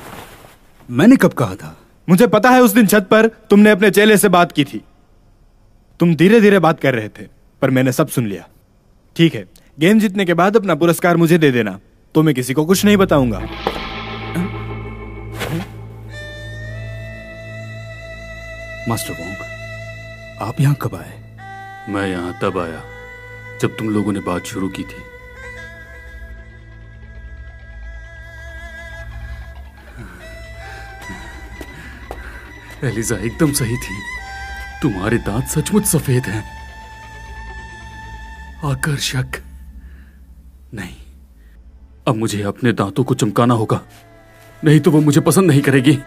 मैंने कब कहा था? मुझे पता है, उस दिन छत पर तुमने अपने चेले से बात की थी। तुम धीरे धीरे बात कर रहे थे पर मैंने सब सुन लिया। ठीक है, गेम जीतने के बाद अपना पुरस्कार मुझे दे देना, तो मैं किसी को कुछ नहीं बताऊंगा। मास्टर वोंग, आप यहां कब आए? मैं यहां तब आया जब तुम लोगों ने बात शुरू की थी। एलिजा एकदम सही थी। तुम्हारे दांत सचमुच सफेद हैं। आकर्षक। नहीं, अब मुझे अपने दांतों को चमकाना होगा, नहीं तो वो मुझे पसंद नहीं करेगी।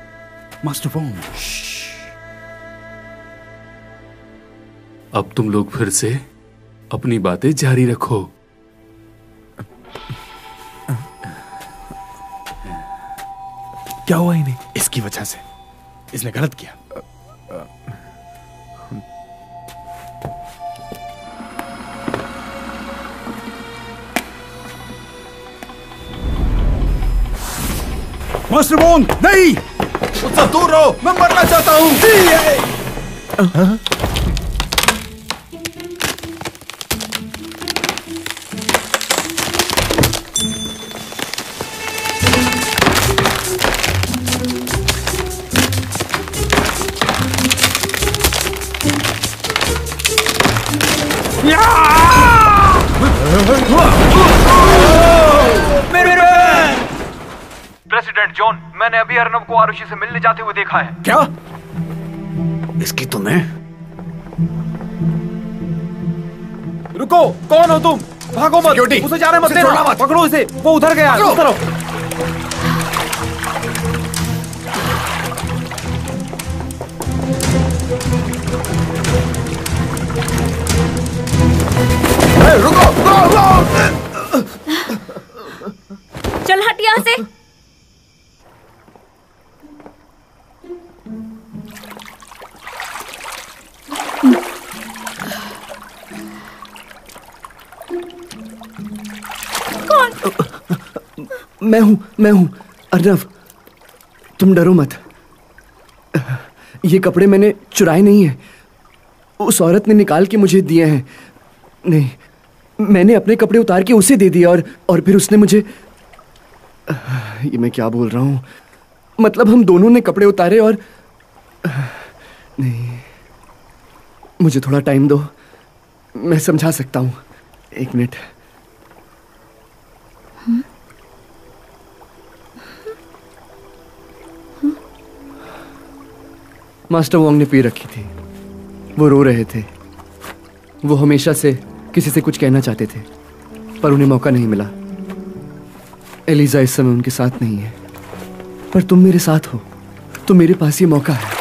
मास्टर वोंग, अब तुम लोग फिर से अपनी बातें जारी रखो। क्या हुआ इन्हें? इसकी वजह से इसने गलत किया। मास्टर वोंग, नहीं! मुझसे दूर रहो, मैं मरना चाहता हूं। प्रेसिडेंट जॉन, मैंने अभी अर्नब को आरुषि से मिलने जाते हुए देखा है। क्या? इसकी तुम्हें? रुको, कौन हो तुम? भागो मत, उसे जाने मत देना। पकड़ो उसे, वो उधर गया। उधर रुको, चल हट यहाँ से। मैं हूं अर्नव, तुम डरो मत। ये कपड़े मैंने चुराए नहीं हैं, उस औरत ने निकाल के मुझे दिए हैं। नहीं, मैंने अपने कपड़े उतार के उसे दे दिए और फिर उसने मुझे। ये मैं क्या बोल रहा हूं? मतलब हम दोनों ने कपड़े उतारे और नहीं, मुझे थोड़ा टाइम दो, मैं समझा सकता हूं। 1 मिनट। मास्टर वोंग ने पी रखी थी, वो रो रहे थे। वो हमेशा से किसी से कुछ कहना चाहते थे पर उन्हें मौका नहीं मिला। एलिजा इस समय उनके साथ नहीं है, पर तुम मेरे साथ हो, तो मेरे पास ये मौका है।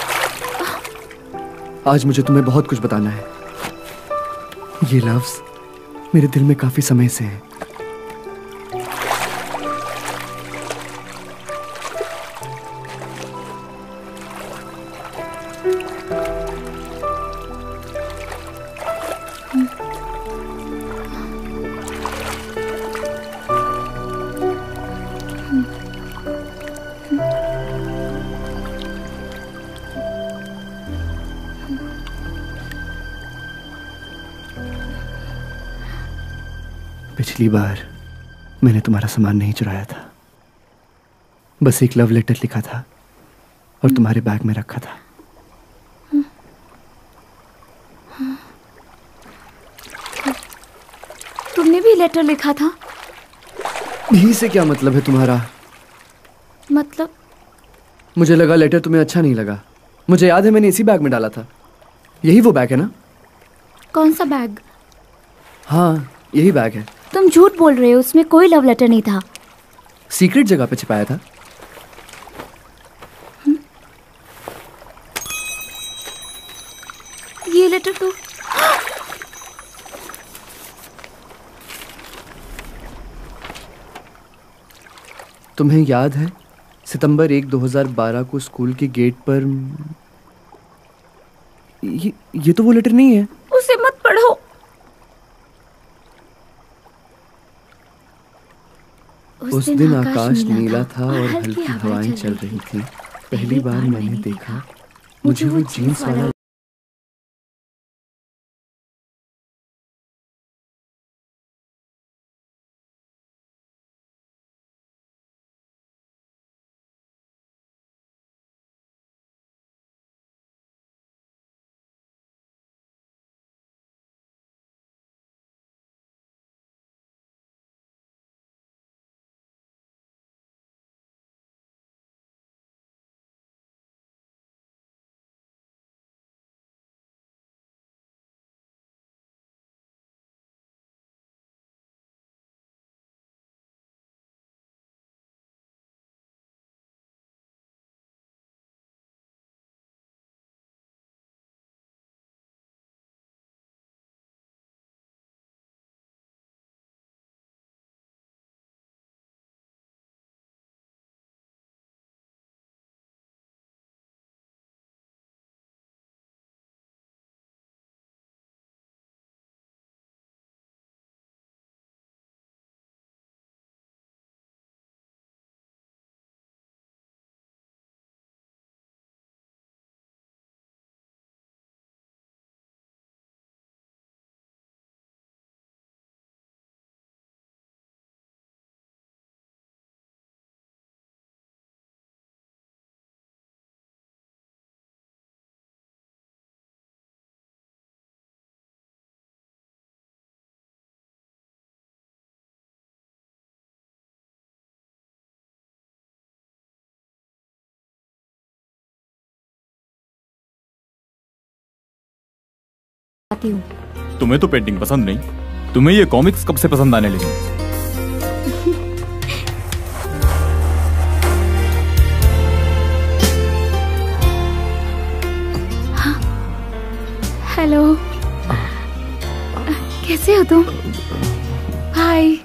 आज मुझे तुम्हें बहुत कुछ बताना है। ये लफ्ज मेरे दिल में काफी समय से है। पिछली बार मैंने तुम्हारा सामान नहीं चुराया था, बस एक लव लेटर लिखा था और तुम्हारे बैग में रखा था। तुमने भी लेटर लिखा था? भी से क्या मतलब है तुम्हारा? मतलब? मुझे लगा लेटर तुम्हें अच्छा नहीं लगा। मुझे याद है मैंने इसी बैग में डाला था। यही वो बैग है ना? कौन सा बैग? हाँ यही बैग है। तुम झूठ बोल रहे हो, उसमें कोई लव लेटर नहीं था। सीक्रेट जगह पे छिपाया था। ये लेटर तो तुम्हें याद है सितंबर 1, 2012 को स्कूल के गेट पर ये तो वो लेटर नहीं है। उसे मत पढ़ो। उस दिन आकाश नीला था और हल्की हवाएं चल रही थीं। पहली बार मैंने देखा मुझे वो जीन्स वाला आती हूँ। तुम्हें तो पेंटिंग पसंद नहीं, तुम्हें ये कॉमिक्स कब से पसंद आने लगे? हेलो, कैसे हो तुम? हाय।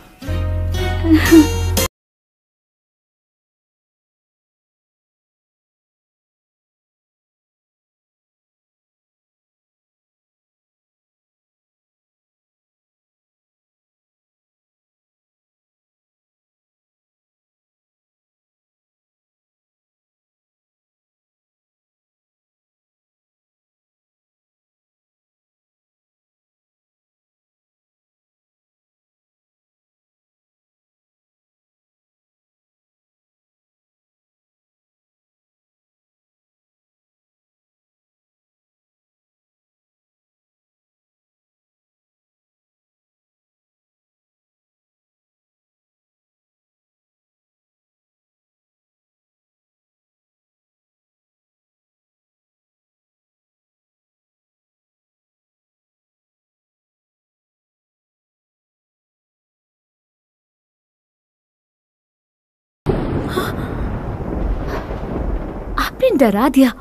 आपने डरा दिया,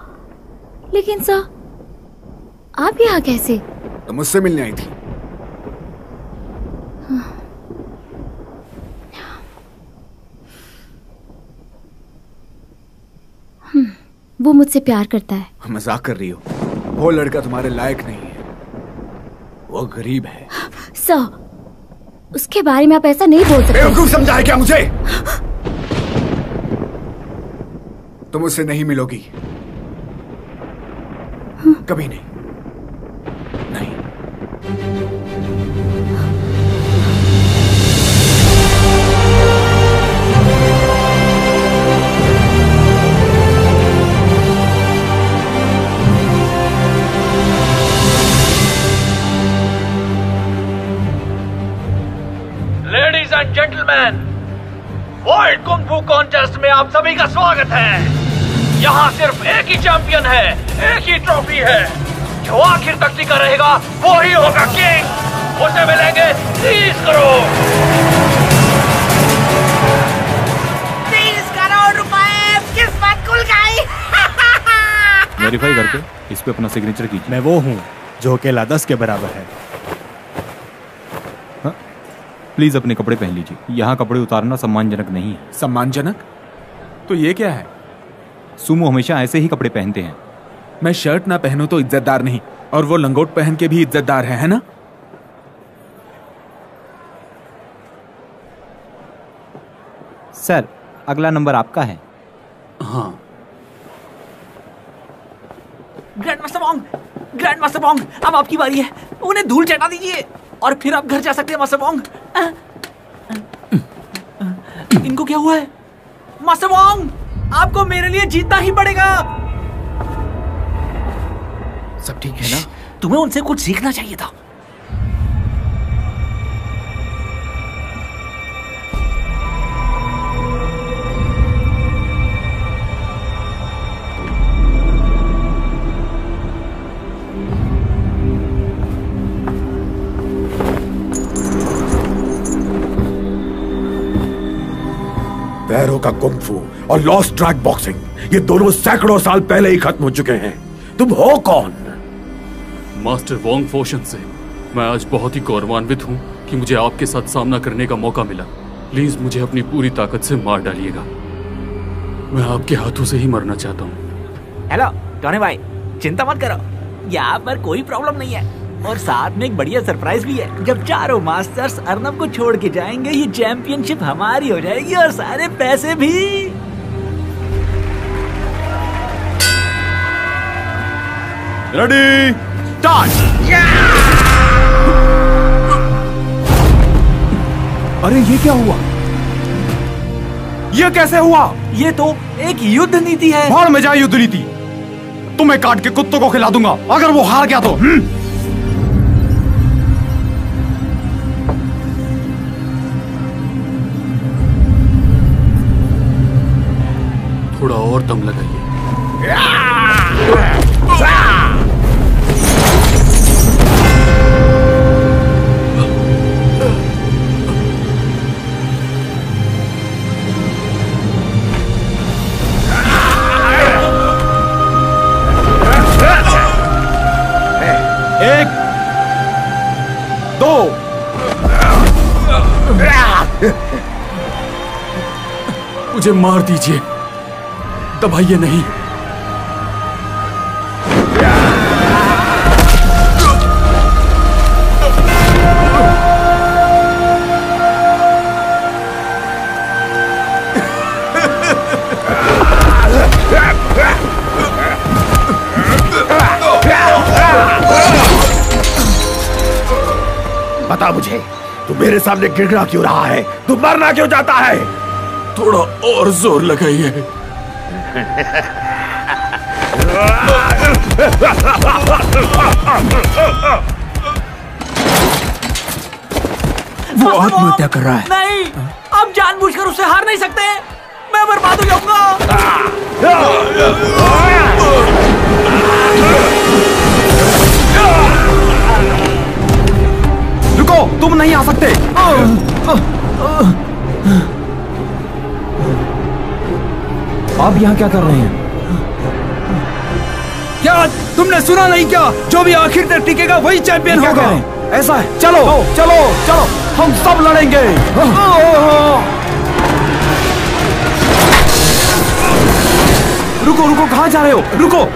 लेकिन सर आप यहाँ कैसे? तो मुझसे मिलने आई थी। वो मुझसे प्यार करता है। मजाक कर रही हो? वो लड़का तुम्हारे लायक नहीं है, वो गरीब है। सर, उसके बारे में आप ऐसा नहीं बोल सकते। बेवकूफ समझा है क्या मुझे? तुम उससे नहीं मिलोगी, कभी नहीं। नहीं। Ladies and gentlemen, World Kung Fu contest में आप सभी का स्वागत है। यहाँ सिर्फ एक ही चैंपियन है, एक ही ट्रॉफी है। जो आखिर तक टिका रहेगा वो ही होगा किंग। उसे मिलेंगे 30 करोड़। 30 करोड़ रुपए, किस्मत खुल गई। वेरीफाई करके इस पे अपना सिग्नेचर कीजिए। मैं वो हूँ जो अकेला 10 के बराबर है। हाँ? प्लीज अपने कपड़े पहन लीजिए। यहाँ कपड़े उतारना सम्मानजनक नहीं है। सम्मानजनक? तो ये क्या है? सुमो हमेशा ऐसे ही कपड़े पहनते हैं। मैं शर्ट ना पहनूं तो इज्जतदार नहीं, और वो लंगोट पहन के भी इज्जतदार है ना? सर, अगला नंबर आपका है। हाँ। Grand master Wong, grand master Wong, अब आपकी बारी है। उन्हें धूल चटा दीजिए और फिर आप घर जा सकते हैं मास्टर वोंग। इनको क्या हुआ है? मास्टर वोंग, आपको मेरे लिए जीतना ही पड़ेगा। सब ठीक है ना? तुम्हें उनसे कुछ सीखना चाहिए था। पैरों का कुंफू और लॉस्ट ट्रैक बॉक्सिंग, ये दोनों सैकड़ों साल पहले ही खत्म हो चुके हैं। तुम हो कौन? मास्टर वोंग फोशन से मैं आज बहुत ही गौरवान्वित हूँ कि मुझे आपके साथ सामना करने का मौका मिला। प्लीज मुझे अपनी पूरी ताकत से मार डालिएगा। मैं आपके हाथों से ही मरना चाहता हूँ। हेलो टोनी भाई, चिंता मत करो, यहाँ पर कोई प्रॉब्लम नहीं है। और साथ में एक बढ़िया सरप्राइज भी है। जब चारों मास्टर्स अर्नब को छोड़ के जाएंगे, ये चैंपियनशिप हमारी हो जाएगी और सारे पैसे भी। Ready start. अरे ये क्या हुआ? ये कैसे हुआ? ये तो एक युद्ध नीति है। भाड़ में जाए युद्ध नीति। तुम्हें काट के कुत्तों को खिला दूंगा अगर वो हार गया तो। थोड़ा और दम लगाइए। एक, दो। मुझे मार दीजिए, दबाइए नहीं। बता मुझे, तू मेरे सामने गिड़गिड़ा क्यों रहा है? तू मरना क्यों चाहता है? थोड़ा और जोर लगाइए। वो आत्महत्या कर रहा है। नहीं, आप जानबूझकर उससे हार नहीं सकते। मैं बर्बाद हो जाऊंगा। रुको, तुम नहीं आ सकते। आप यहाँ क्या कर रहे हैं? क्या तुमने सुना नहीं क्या? जो भी आखिर तक टिकेगा वही चैंपियन होगा। ऐसा है? चलो चलो चलो, हम सब लड़ेंगे। रुको रुको, कहाँ जा रहे हो? रुको।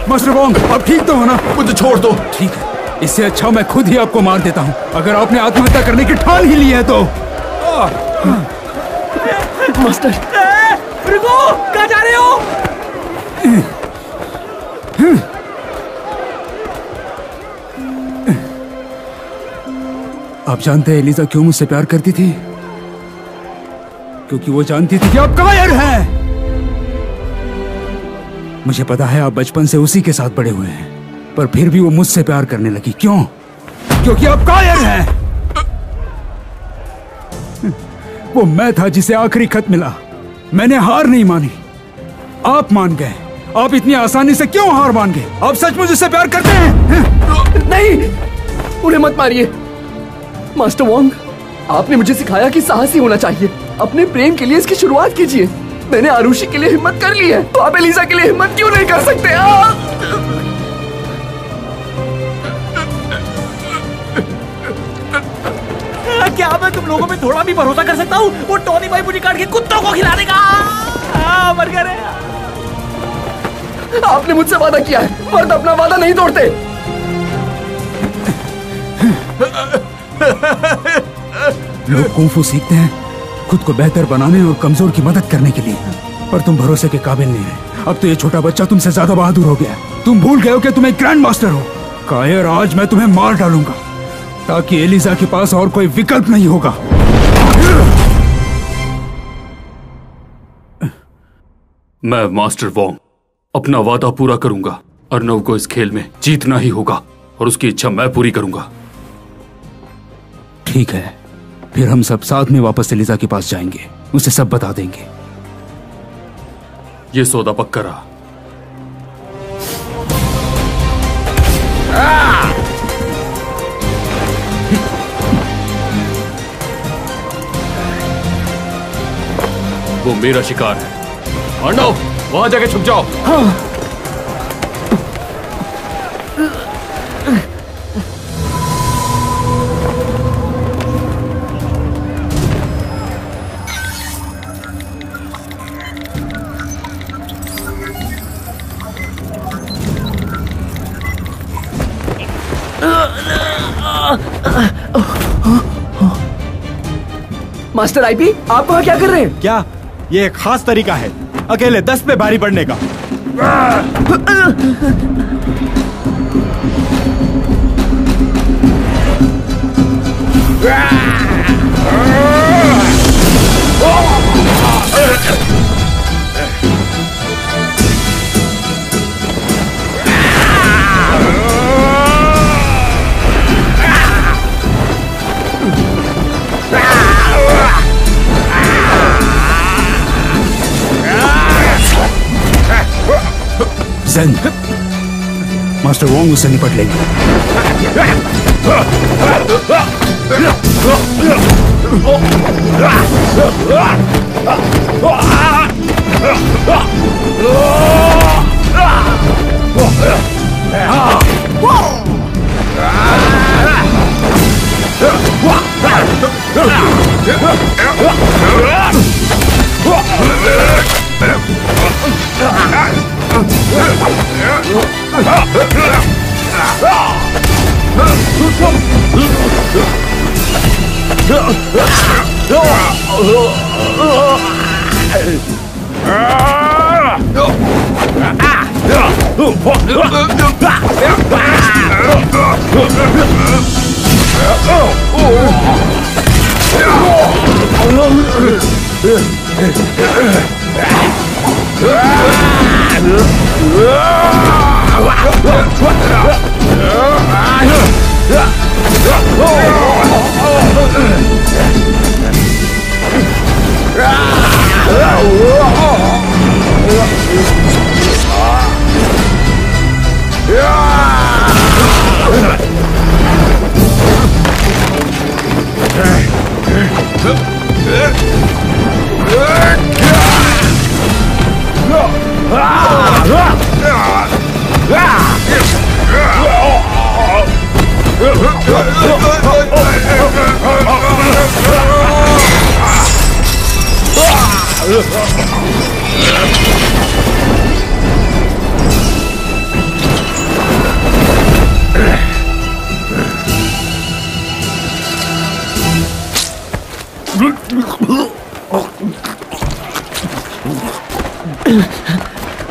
मास्टर वोंग, आप ठीक तो हो ना? मुझे छोड़ दो। ठीक है, इससे अच्छा मैं खुद ही आपको मार देता हूँ, अगर आपने आत्महत्या करने की ठान ही ली है तो। मास्टर रुको, कहाँ जा रहे हो? आप जानते हैं एलिजा क्यों मुझसे प्यार करती थी? क्योंकि वो जानती थी कि आप कायर हैं। मुझे पता है आप बचपन से उसी के साथ बड़े हुए हैं, पर फिर भी वो मुझसे प्यार करने लगी। क्यों? क्योंकि आप कायर हैं। वो मैं था जिसे आखिरी खत मिला। मैंने हार नहीं मानी, आप मान गए। आप इतनी आसानी से क्यों हार मान गए? आप सचमुच उससे प्यार करते हैं? नहीं, उन्हें मत मारिए। मास्टर वोंग, आपने मुझे सिखाया कि साहसी होना चाहिए। अपने प्रेम के लिए इसकी शुरुआत कीजिए। मैंने आरुषि के लिए हिम्मत कर ली है, तो आप एलिजा के लिए हिम्मत क्यों नहीं कर सकते? क्या मैं तुम लोगों में थोड़ा भी भरोसा कर सकता हूँ? वो टोनी भाई मुझे काट के कुत्तों को खिला देगा। मर गए। आपने मुझसे वादा किया है, मर्द अपना वादा नहीं तोड़ते। लोग कुंफू सीखते हैं खुद को बेहतर बनाने और कमजोर की मदद करने के लिए, पर तुम भरोसे के काबिल नहीं रहे। अब तो ये छोटा बच्चा तुमसे ज्यादा बहादुर हो गया। तुम भूल गए हो कि तुम एक ग्रैंड मास्टर हो। कायर, आज मैं तुम्हें मार डालूंगा ताकि एलिजा के पास और कोई विकल्प नहीं होगा। मैं मास्टर वोंग अपना वादा पूरा करूंगा। अर्नव को इस खेल में जीतना ही होगा और उसकी इच्छा मैं पूरी करूंगा। ठीक है, फिर हम सब साथ में वापस एलिजा के पास जाएंगे, उसे सब बता देंगे। ये सौदा पक्का रहा। वो मेरा शिकार है। अर्नव, वहां जाके छुप जाओ। हाँ। मास्टर आईपी, आप वहां क्या कर रहे हैं? क्या ये एक खास तरीका है अकेले 10 पे भारी पड़ने का? ज़ेन, मास्टर वोंग उससे निपट लेंगे।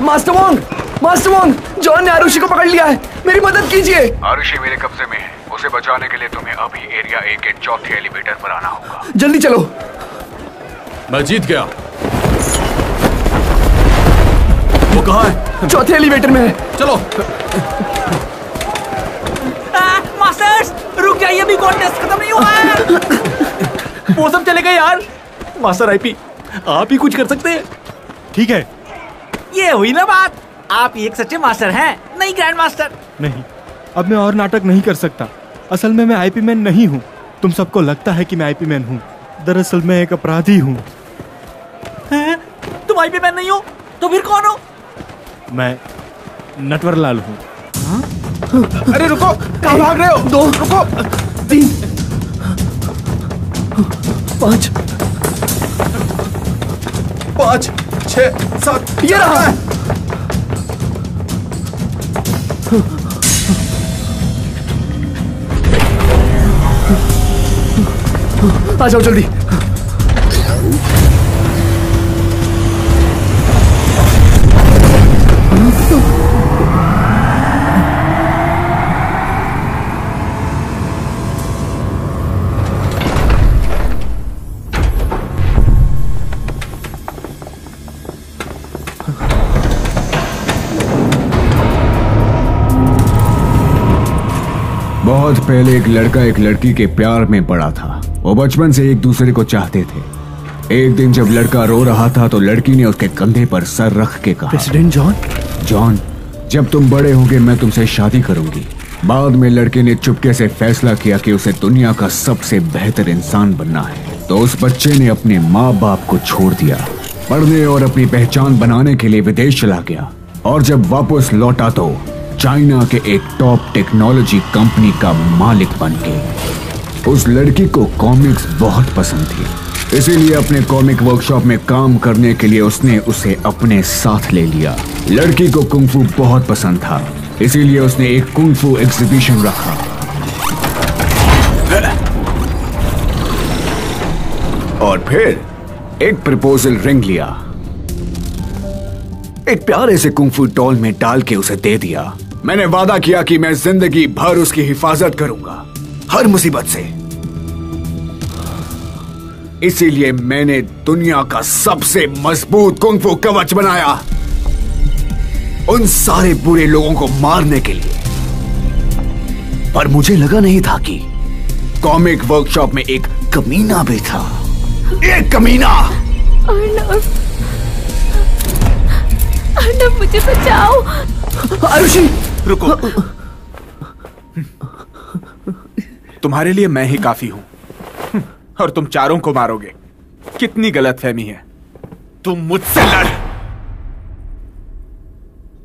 मास्टर वोंग, जॉन ने आरुषि को पकड़ लिया है, मेरी मदद कीजिए। आरुषि मेरे कब्जे में है, उसे बचाने के लिए तुम्हें अभी एरिया A के चौथे एलिवेटर पर आना होगा। जल्दी चलो। मैं जीत गया। वो कहाँ है? चौथे एलिवेटर में है। चलो। मास्टर्स रुक जाइए, अभी कॉन्टेस्ट खत्म नहीं हुआ है। वो सब चले गए यार। मास्टर आईपी, आप ही कुछ कर सकते हैं। ठीक है, ये हुई ना बात। आप एक सच्चे मास्टर हैं, नहीं ग्रैंड मास्टर। नहीं, अब मैं और नाटक नहीं कर सकता। असल में मैं आईपी मैन नहीं हूँ। तुम सबको लगता है कि मैं आईपी मैन हूँ, दरअसल मैं एक अपराधी हूँ। तुम आईपी मैन नहीं हो तो फिर कौन हो? मैं नटवरलाल हूँ। अरे रुको, कहाँ भाग रहे हो? 2 रुको, 3 5 5 6 7 ये रहा। आ जाओ जल्दी। बहुत पहले एक लड़का एक लड़की के प्यार में पड़ा था। वो बचपन से एक दूसरे को चाहते थे। एक दिन जब लड़का रो रहा था तो लड़की ने उसके कंधे पर सर रख के कहा, प्रेसिडेंट जॉन, जब तुम बड़े होगे मैं तुमसे शादी करूंगी। बाद में लड़के ने चुपके से फैसला किया कि उसे दुनिया का सबसे बेहतर इंसान बनना है। तो उस बच्चे ने अपने माँ बाप को छोड़ दिया, पढ़ने और अपनी पहचान बनाने के लिए विदेश चला गया। और जब वापस लौटा तो चाइना के एक टॉप टेक्नोलॉजी कंपनी का मालिक बन के। उस लड़की को कॉमिक्स बहुत पसंद थी, इसीलिए अपने कॉमिक वर्कशॉप में काम करने के लिए उसने उसे अपने साथ ले लिया। लड़की को कुंफू बहुत पसंद था, इसीलिए उसने एक कुंफू एग्जीबिशन रखा। और फिर एक प्रपोजल रिंग लिया, एक प्यारे से कुंफू डॉल में डाल के उसे दे दिया। मैंने वादा किया कि मैं जिंदगी भर उसकी हिफाजत करूंगा, हर मुसीबत से। इसीलिए मैंने दुनिया का सबसे मजबूत कुंफू कवच बनाया, उन सारे बुरे लोगों को मारने के लिए। पर मुझे लगा नहीं था कि कॉमिक वर्कशॉप में एक कमीना भी था। एक कमीना। अर्नब, मुझे बचाओ। आरुषि, रुको। तुम्हारे लिए मैं ही काफी हूं और तुम चारों को मारोगे। कितनी गलतफहमी है। तुम मुझसे लड़।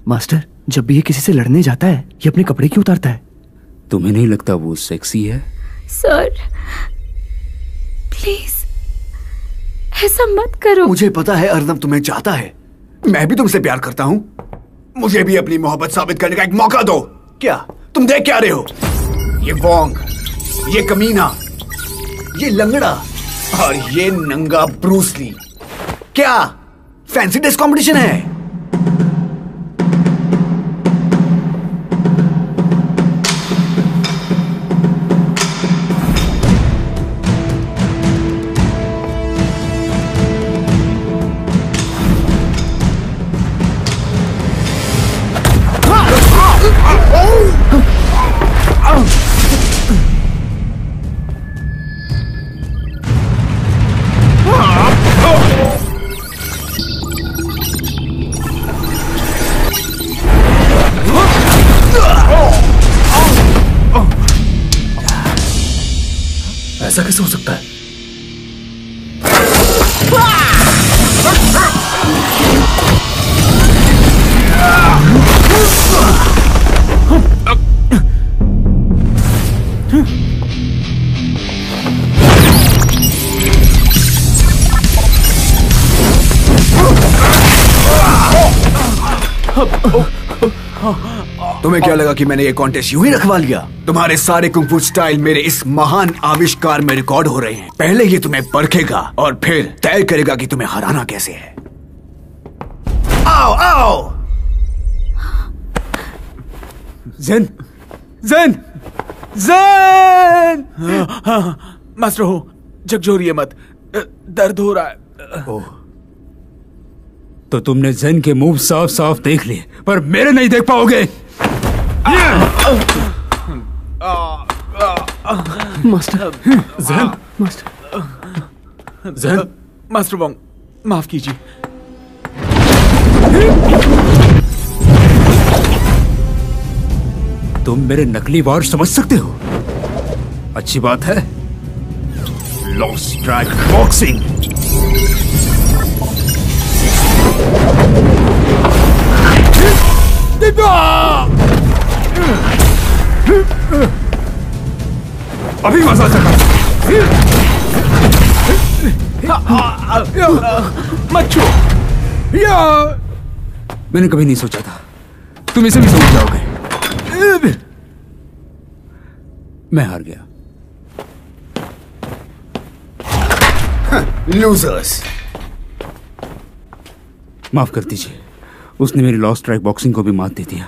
मास्टर, जब भी ये किसी से लड़ने जाता है ये अपने कपड़े क्यों उतारता है? तुम्हें नहीं लगता वो सेक्सी है? सर प्लीज ऐसा मत करो। मुझे पता है अर्नब तुम्हें चाहता है, मैं भी तुमसे प्यार करता हूं। मुझे भी अपनी मोहब्बत साबित करने का एक मौका दो। क्या तुम देख क्या रहे हो? ये वोंग, ये कमीना, ये लंगड़ा और ये नंगा ब्रूस ली। क्या फैंसी ड्रेस कंपटीशन है? ऐसा कैसे हो सकता है? तुम्हें क्या लगा कि मैंने ये कॉन्टेस्ट यूं ही रखवा लिया? तुम्हारे सारे कुंफू स्टाइल मेरे इस महान आविष्कार में रिकॉर्ड हो रहे हैं। पहले ये तुम्हें परखेगा और फिर तय करेगा कि तुम्हें हराना कैसे है। आओ आओ। Zen, Zen, Zen. हाँ, मास्टर हो, झकझोरिए मत, दर्द हो रहा है। ओह, तो तुमने ज़ेन के मूव साफ साफ देख लिए, पर मेरे नहीं देख पाओगे। Master, Zen, master, Zen, master Wong, माफ कीजिए। तुम मेरे नकली वार समझ सकते हो? अच्छी बात है। Lost strike boxing. अभी मजा चला। मत छू। मैंने कभी नहीं सोचा था तुम इसे भी समझ जाओगे। मैं हार गया। लूजर्स। माफ कर दीजिए, उसने मेरी लॉस्ट स्ट्राइक बॉक्सिंग को भी मात दे दिया।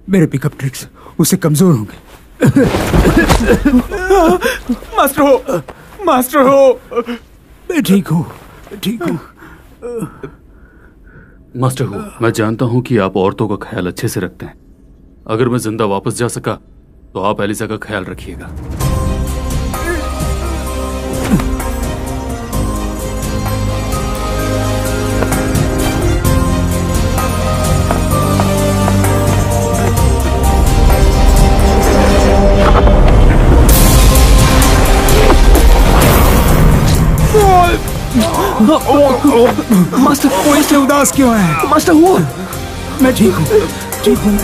मेरे पिकअप ट्रिक्स उससे कमजोर होंगे। मास्टर हो, मास्टर हो। मैं ठीक हूँ, ठीक हूँ। मास्टर हूँ, मैं जानता हूँ कि आप औरतों का ख्याल अच्छे से रखते हैं। अगर मैं जिंदा वापस जा सका तो आप एलिसा का ख्याल रखिएगा। मास्टर वो इसलिए उदास क्यों है? मास्टर हुआ। मैं ठीक हूँ, ठीक हूँ।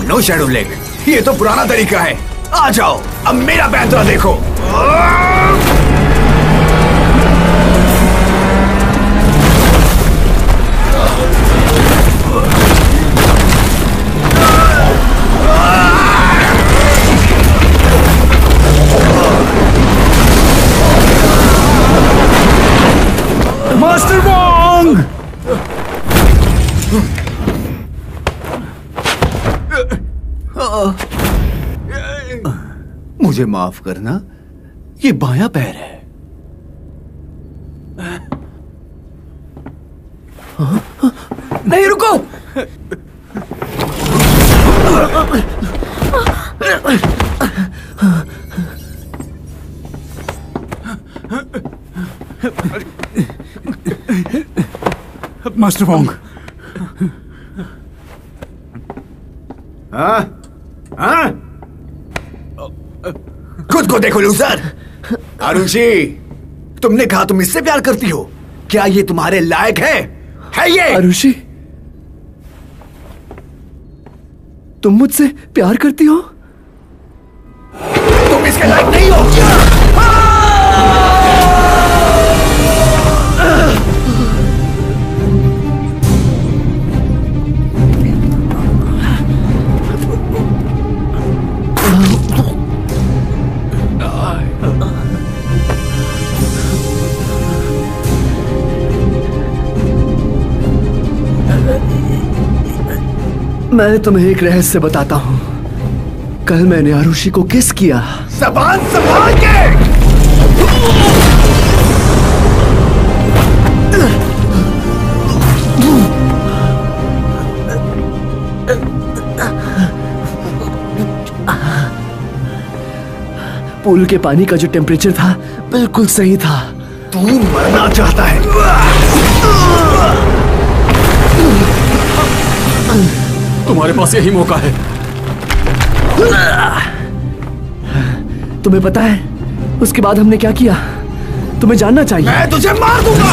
नो शैडो लेग, ये तो पुराना तरीका है। आ जाओ, अब मेरा पैंतरा देखो। Master Wong! मुझे माफ करना, ये बायां पैर है। नहीं, रुको। Master Wong. हाँ? हाँ? खुद को देखो लूजर। आरुषि, तुमने कहा तुम इससे प्यार करती हो, क्या ये तुम्हारे लायक है ये? आरुषि, तुम मुझसे प्यार करती हो? तुम इसके लायक नहीं हो। मैं तुम्हें एक रहस्य बताता हूं। कल मैंने आरुषि को किस किया। जबान संभाल के। पूल के पानी का जो टेम्परेचर था बिल्कुल सही था। तू मरना चाहता है। तुम्हारे पास यही मौका है। तुम्हें पता है उसके बाद हमने क्या किया? तुम्हें जानना चाहिए। मैं तुझे मार दूंगा।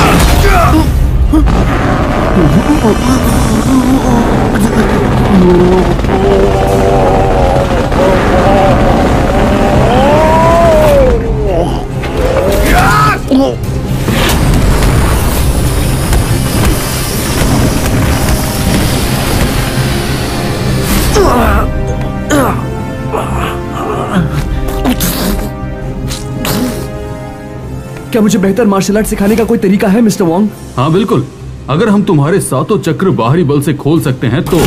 क्या मुझे बेहतर मार्शल आर्ट सिखाने का कोई तरीका है मिस्टर वोंग? हाँ बिल्कुल। अगर हम तुम्हारे सातों चक्र बाहरी बल से खोल सकते हैं तो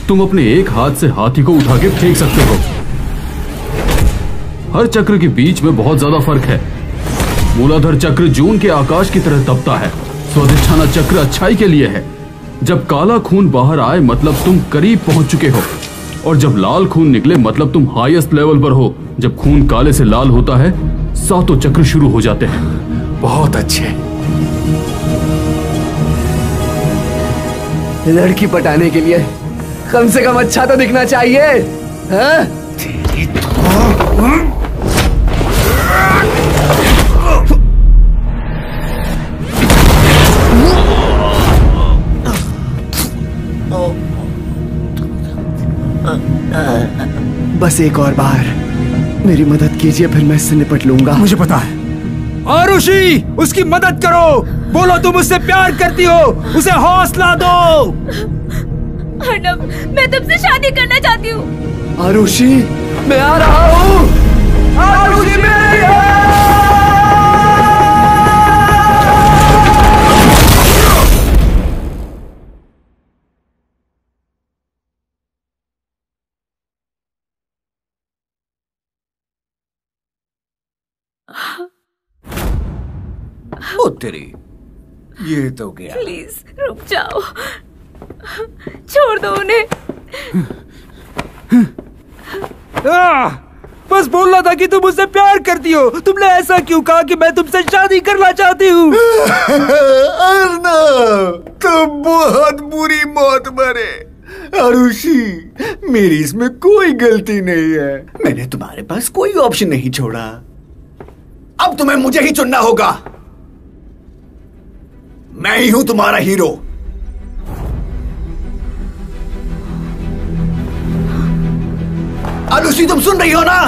तुम अपने एक हाथ से हाथी को उठा के फेंक सकते हो। हर चक्र के बीच में बहुत ज्यादा फर्क है। मूलाधार चक्र जून के आकाश की तरह तपता है। स्वाधिष्ठाना चक्र अच्छाई के लिए है। जब काला खून बाहर आए मतलब तुम करीब पहुंच चुके हो, और जब लाल खून निकले मतलब तुम हाईएस्ट लेवल पर हो। जब खून काले से लाल होता है सातों चक्र शुरू हो जाते हैं। बहुत अच्छे। लड़की पटाने के लिए कम से कम अच्छा तो दिखना चाहिए। हाँ? बस एक और बार मेरी मदद कीजिए, फिर मैं इससे निपट लूंगा। मुझे पता है। आरुषि, उसकी मदद करो। बोलो तुम उससे प्यार करती हो। उसे हौसला दो। अर्नब, मैं तुमसे शादी करना चाहती हूँ। आरुषि, मैं आ रहा हूँ। आरुषि मेरी है। ओ तेरी, ये तो गया। प्लीज रुक जाओ, छोड़ दो उन्हें। बस बोलना था कि तुम मुझसे प्यार करती हो। तुमने ऐसा क्यों कहा कि मैं तुमसे शादी करना चाहती हूँ? अर्नब, तुम बहुत बुरी मौत मरे। आरुषि, मेरी इसमें कोई गलती नहीं है। मैंने तुम्हारे पास कोई ऑप्शन नहीं छोड़ा। अब तुम्हें मुझे ही चुनना होगा। मैं ही हूं तुम्हारा हीरो। आरुषि, तुम सुन रही हो ना?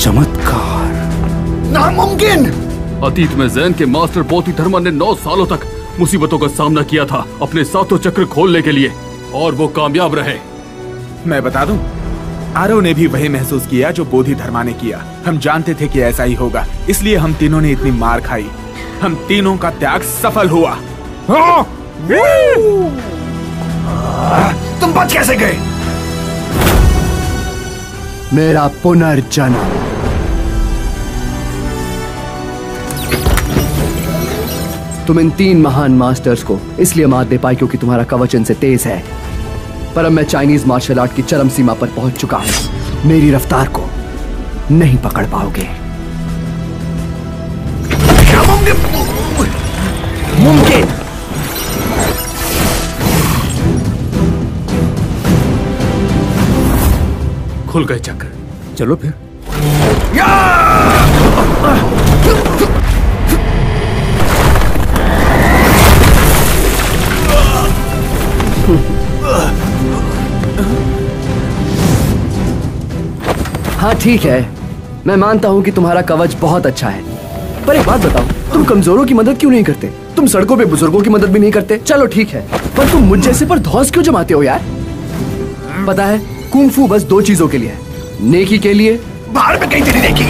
चमत्कार। नामुमकिन। अतीत में जैन के मास्टर बोधिधर्मा ने 9 सालों तक मुसीबतों का सामना किया था अपने सातों चक्र खोलने के लिए, और वो कामयाब रहे। मैं बता दूं, आरो ने भी वही महसूस किया जो बोधिधर्मा ने किया। हम जानते थे कि ऐसा ही होगा, इसलिए हम तीनों ने इतनी मार खाई। हम तीनों का त्याग सफल हुआ। तुम बच कैसे गए? मेरा पुनर्जन्म। तुम इन 3 महान मास्टर्स को इसलिए मात दे पाए क्योंकि तुम्हारा कवच इनसे तेज है, पर अब मैं चाइनीज मार्शल आर्ट की चरम सीमा पर पहुंच चुका हूं। मेरी रफ्तार को नहीं पकड़ पाओगे। मुमकिन। खुल गए चक्र। चलो फिर। हाँ ठीक है, मैं मानता हूँ कि तुम्हारा कवच बहुत अच्छा है, पर एक बात बताओ, तुम कमजोरों की मदद क्यों नहीं करते? तुम सड़कों पे बुजुर्गों की मदद भी नहीं करते। चलो ठीक है, पर तुम मुझ जैसे पर धौंस क्यों जमाते हो यार? पता है, कुंग फू बस 2 चीजों के लिए है, नेकी के लिए। बाहर में कहीं तेरी नेकी।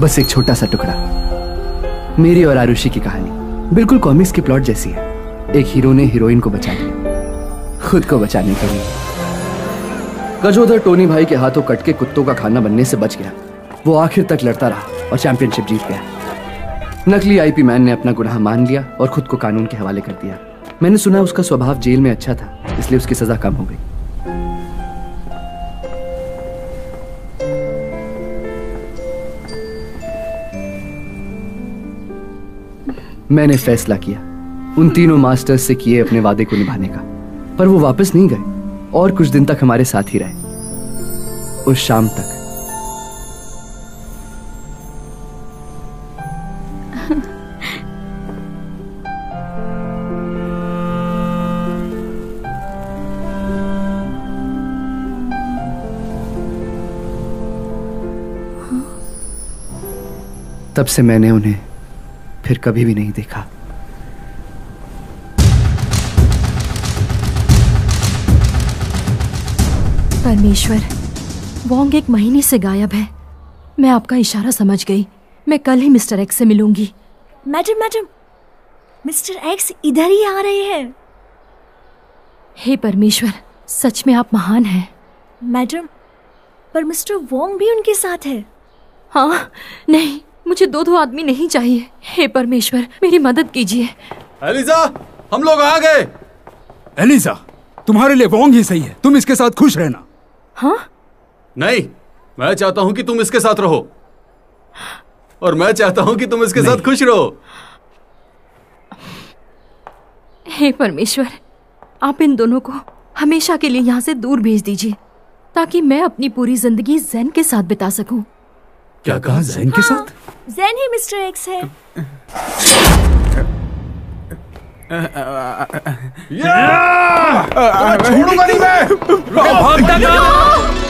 बस एक छोटा सा टुकड़ा, मेरी और आरुषि की कहानी, बिल्कुल कॉमिक्स के प्लॉट जैसी है। एक हीरो ने हीरोइन को बचा लिया, खुद को बचाने के लिए। गजोधर टोनी भाई के हाथों कट के कुत्तों का खाना बनने से बच गया। वो आखिर तक लड़ता रहा और चैंपियनशिप जीत गया। नकली आईपी मैन ने अपना गुनाह मान लिया और खुद को कानून के हवाले कर दिया। मैंने सुना उसका स्वभाव जेल में अच्छा था, इसलिए उसकी सजा कम हो गई। मैंने फैसला किया उन तीनों मास्टर्स से किए अपने वादे को निभाने का, पर वो वापस नहीं गए और कुछ दिन तक हमारे साथ ही रहे, उस शाम तक। तब से मैंने उन्हें फिर कभी भी नहीं देखा। परमेश्वर, वोंग 1 महीने से गायब है। मैं आपका इशारा समझ गई। मैं कल ही मिस्टर एक्स से मिलूंगी। मैडम, मिस्टर एक्स इधर ही आ रहे हैं। हे परमेश्वर, सच में आप महान हैं। मैडम, पर मिस्टर वोंग भी उनके साथ है। हाँ, नहीं, मुझे 2 आदमी नहीं चाहिए। हे परमेश्वर, मेरी मदद कीजिए। एलिजा, हम लोग आ गए। एलिजा, तुम्हारे लिए वोंग ही सही है। तुम इसके साथ खुश रहना। हाँ? नहीं, मैं चाहता हूं कि तुम इसके साथ रहो, और मैं चाहता हूं कि तुम इसके साथ खुश रहो। हे परमेश्वर, आप इन दोनों को हमेशा के लिए यहाँ से दूर भेज दीजिए, ताकि मैं अपनी पूरी जिंदगी ज़ेन के साथ बिता सकूं। क्या कहा? ज़ेन के साथ? ज़ेन ही मिस्टर एक्स है। छोड़ूंगा नहीं मैं। भागता कहाँ?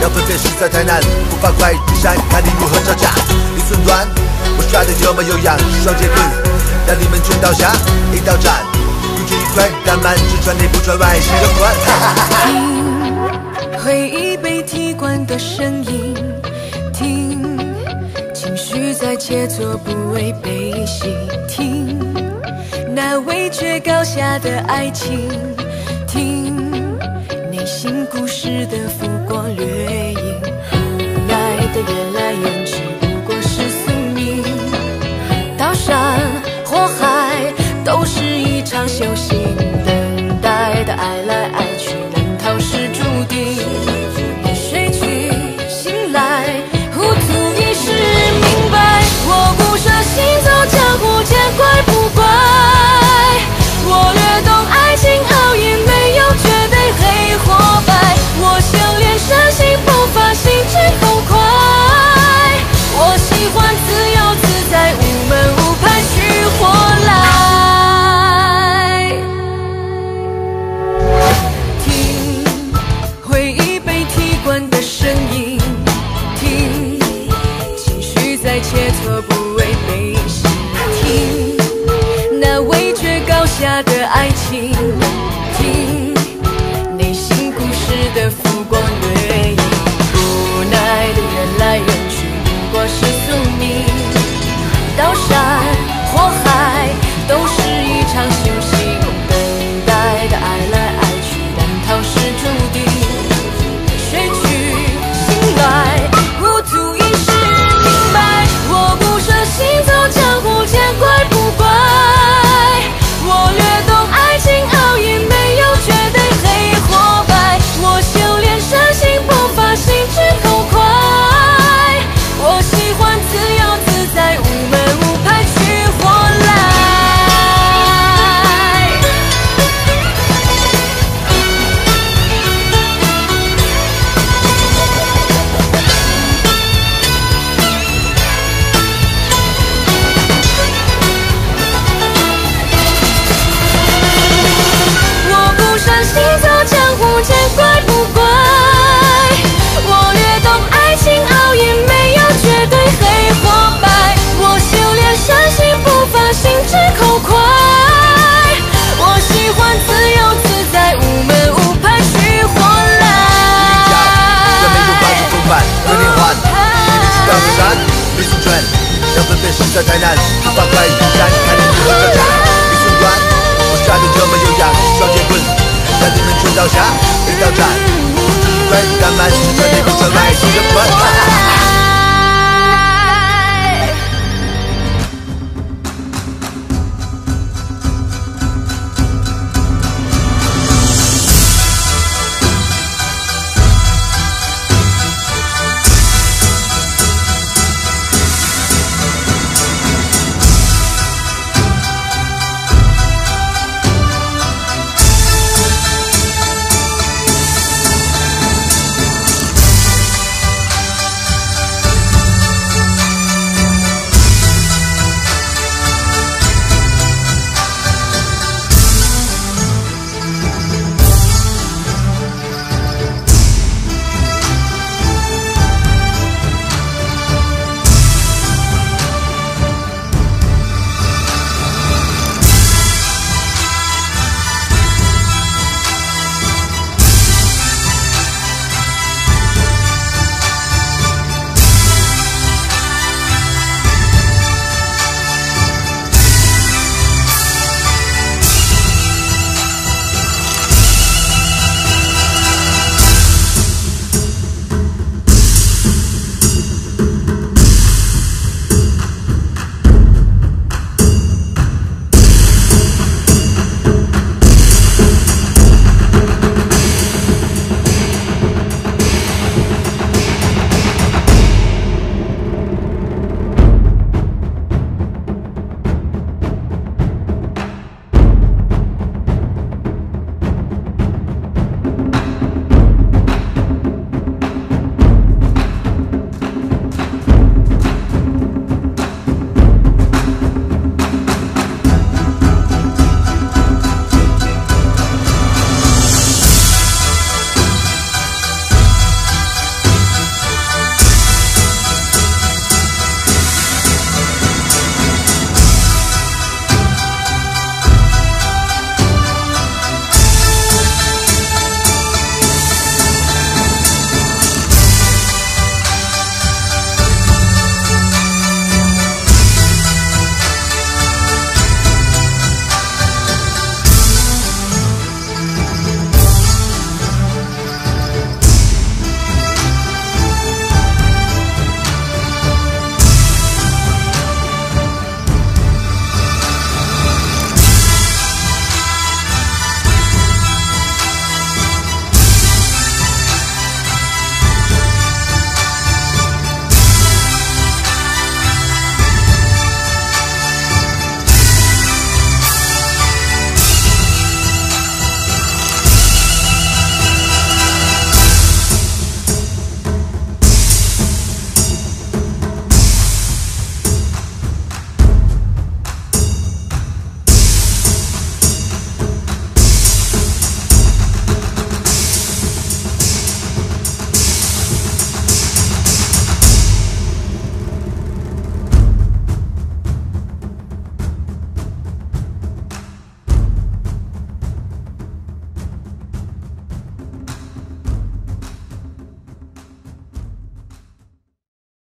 要分辨实在太难，不发快地闪，看你如何招架。一寸断，我耍的有模有样，双截棍，让你们全倒下。一刀斩，不止一块，但满只穿内不穿外，是个款。听回忆被踢馆的声音，听情绪在切磋，不为悲喜。听那味觉高下的爱情，听内心故事的浮光掠影。无奈的缘来缘去，不过是宿命。刀山火海都是一场修行，等待的爱来爱去，难逃是注定。睡去醒来，糊涂已是明白。我孤身行走江湖，见怪不怪。我略懂爱情奥义，没有绝对黑或白。我修炼身心不发，心直口快。我喜欢自由自在，无门无派去或来。听回忆被踢馆的声音，听情绪在切磋，不为悲喜。听那味觉高下的爱情，听内心故事的浮光掠影。无奈的缘来缘去，不过是宿命。刀山火海都是一场修行，等待的爱来爱去，难逃是注定。睡去醒来，糊涂已是明白。我孤身行走江湖，见怪不怪。我略懂爱情奥义，没有绝对黑或白。我修炼身心不发，心直口快。我喜欢自由自在，无门无派去或来。我孤身行走江湖，见怪不怪。我略懂爱情奥义，没有绝对黑或白。我修炼身心不发，心直口快。我喜欢自由自在，无门无派去或来。人没有法去风范，有连环，知道河山，没速转，要分辨实在太难，不发快地闪，看你如何招架。一寸断，我耍的有模有样，双截棍，让你们全倒下。一刀斩，不止一块，但满只穿内不穿外，是个款。